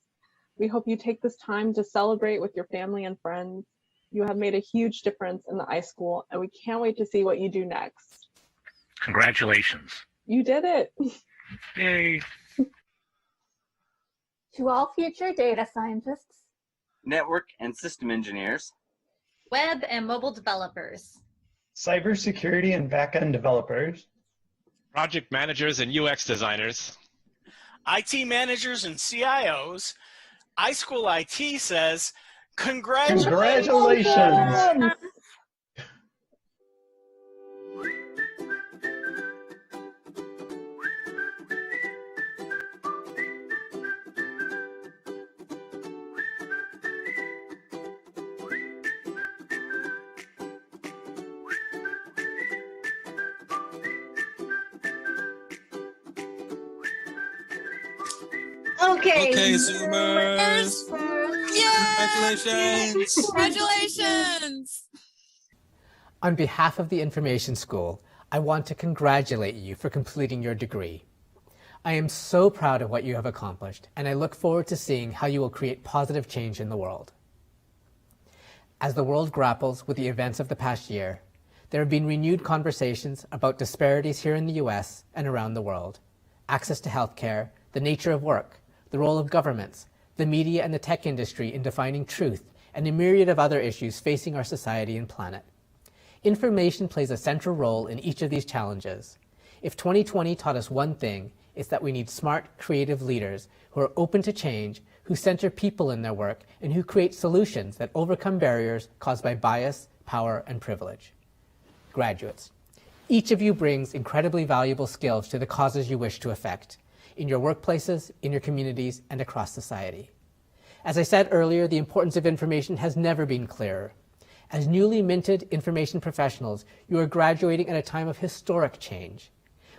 We hope you take this time to celebrate with your family and friends. You have made a huge difference in the iSchool, and we can't wait to see what you do next. Congratulations. You did it. Yay. To all future data scientists, network and system engineers, web and mobile developers, cybersecurity and backend developers, project managers and UX designers, IT managers and CIOs, iSchool IT says, congratulations! Okay, Zoomers! Congratulations! Congratulations! On behalf of the Information School, I want to congratulate you for completing your degree. I am so proud of what you have accomplished, and I look forward to seeing how you will create positive change in the world. As the world grapples with the events of the past year, there have been renewed conversations about disparities here in the US and around the world, access to healthcare, the nature of work, the role of governments, the media and the tech industry in defining truth, and a myriad of other issues facing our society and planet. Information plays a central role in each of these challenges. If 2020 taught us one thing, it's that we need smart, creative leaders who are open to change, who center people in their work, and who create solutions that overcome barriers caused by bias, power, and privilege. Graduates, each of you brings incredibly valuable skills to the causes you wish to affect, in your workplaces, in your communities, and across society. As I said earlier, the importance of information has never been clearer. As newly minted information professionals, you are graduating at a time of historic change.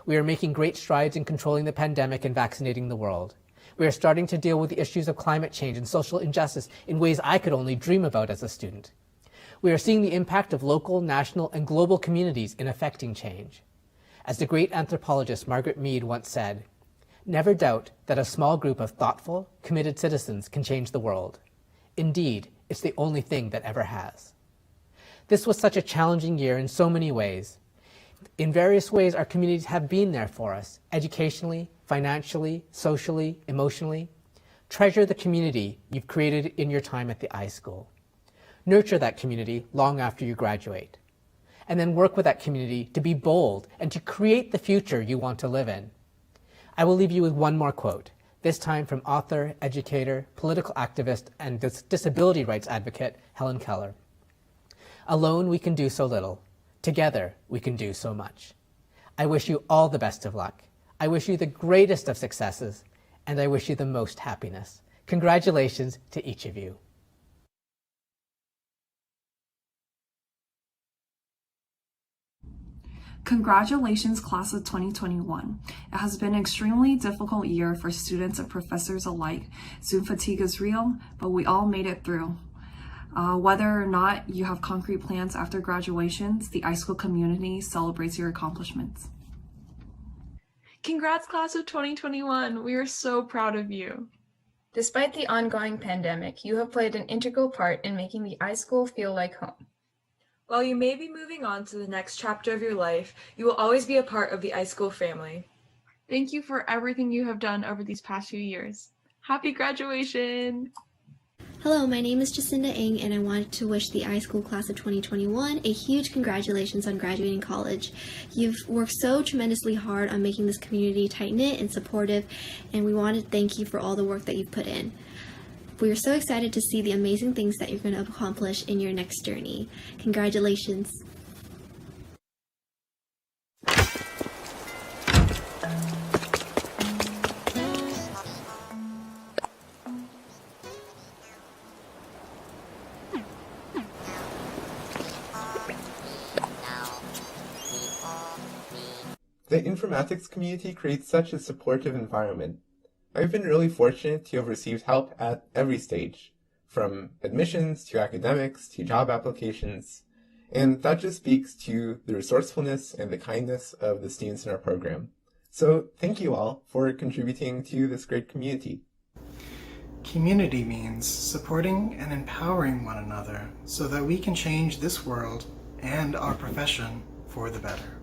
We are making great strides in controlling the pandemic and vaccinating the world. We are starting to deal with the issues of climate change and social injustice in ways I could only dream about as a student. We are seeing the impact of local, national, and global communities in affecting change. As the great anthropologist Margaret Mead once said, "Never doubt that a small group of thoughtful, committed citizens can change the world. Indeed, it's the only thing that ever has." This was such a challenging year in so many ways. In various ways, our communities have been there for us, educationally, financially, socially, emotionally. Treasure the community you've created in your time at the iSchool. Nurture that community long after you graduate. And then work with that community to be bold and to create the future you want to live in. I will leave you with one more quote, this time from author, educator, political activist, and disability rights advocate Helen Keller. "Alone we can do so little. Together we can do so much." I wish you all the best of luck. I wish you the greatest of successes, and I wish you the most happiness. Congratulations to each of you. Congratulations, class of 2021. It has been an extremely difficult year for students and professors alike. Zoom fatigue is real, but we all made it through. Whether or not you have concrete plans after graduations, the iSchool community celebrates your accomplishments. Congrats, class of 2021. We are so proud of you. Despite the ongoing pandemic, you have played an integral part in making the iSchool feel like home. While you may be moving on to the next chapter of your life, you will always be a part of the iSchool family. Thank you for everything you have done over these past few years. Happy graduation! Hello, my name is Jacinda Ng, and I wanted to wish the iSchool class of 2021 a huge congratulations on graduating college. You've worked so tremendously hard on making this community tight-knit and supportive, and we want to thank you for all the work that you've put in. We are so excited to see the amazing things that you're going to accomplish in your next journey. Congratulations. The informatics community creates such a supportive environment. I've been really fortunate to have received help at every stage, from admissions to academics to job applications, and that just speaks to the resourcefulness and the kindness of the students in our program. So thank you all for contributing to this great community. Community means supporting and empowering one another so that we can change this world and our profession for the better.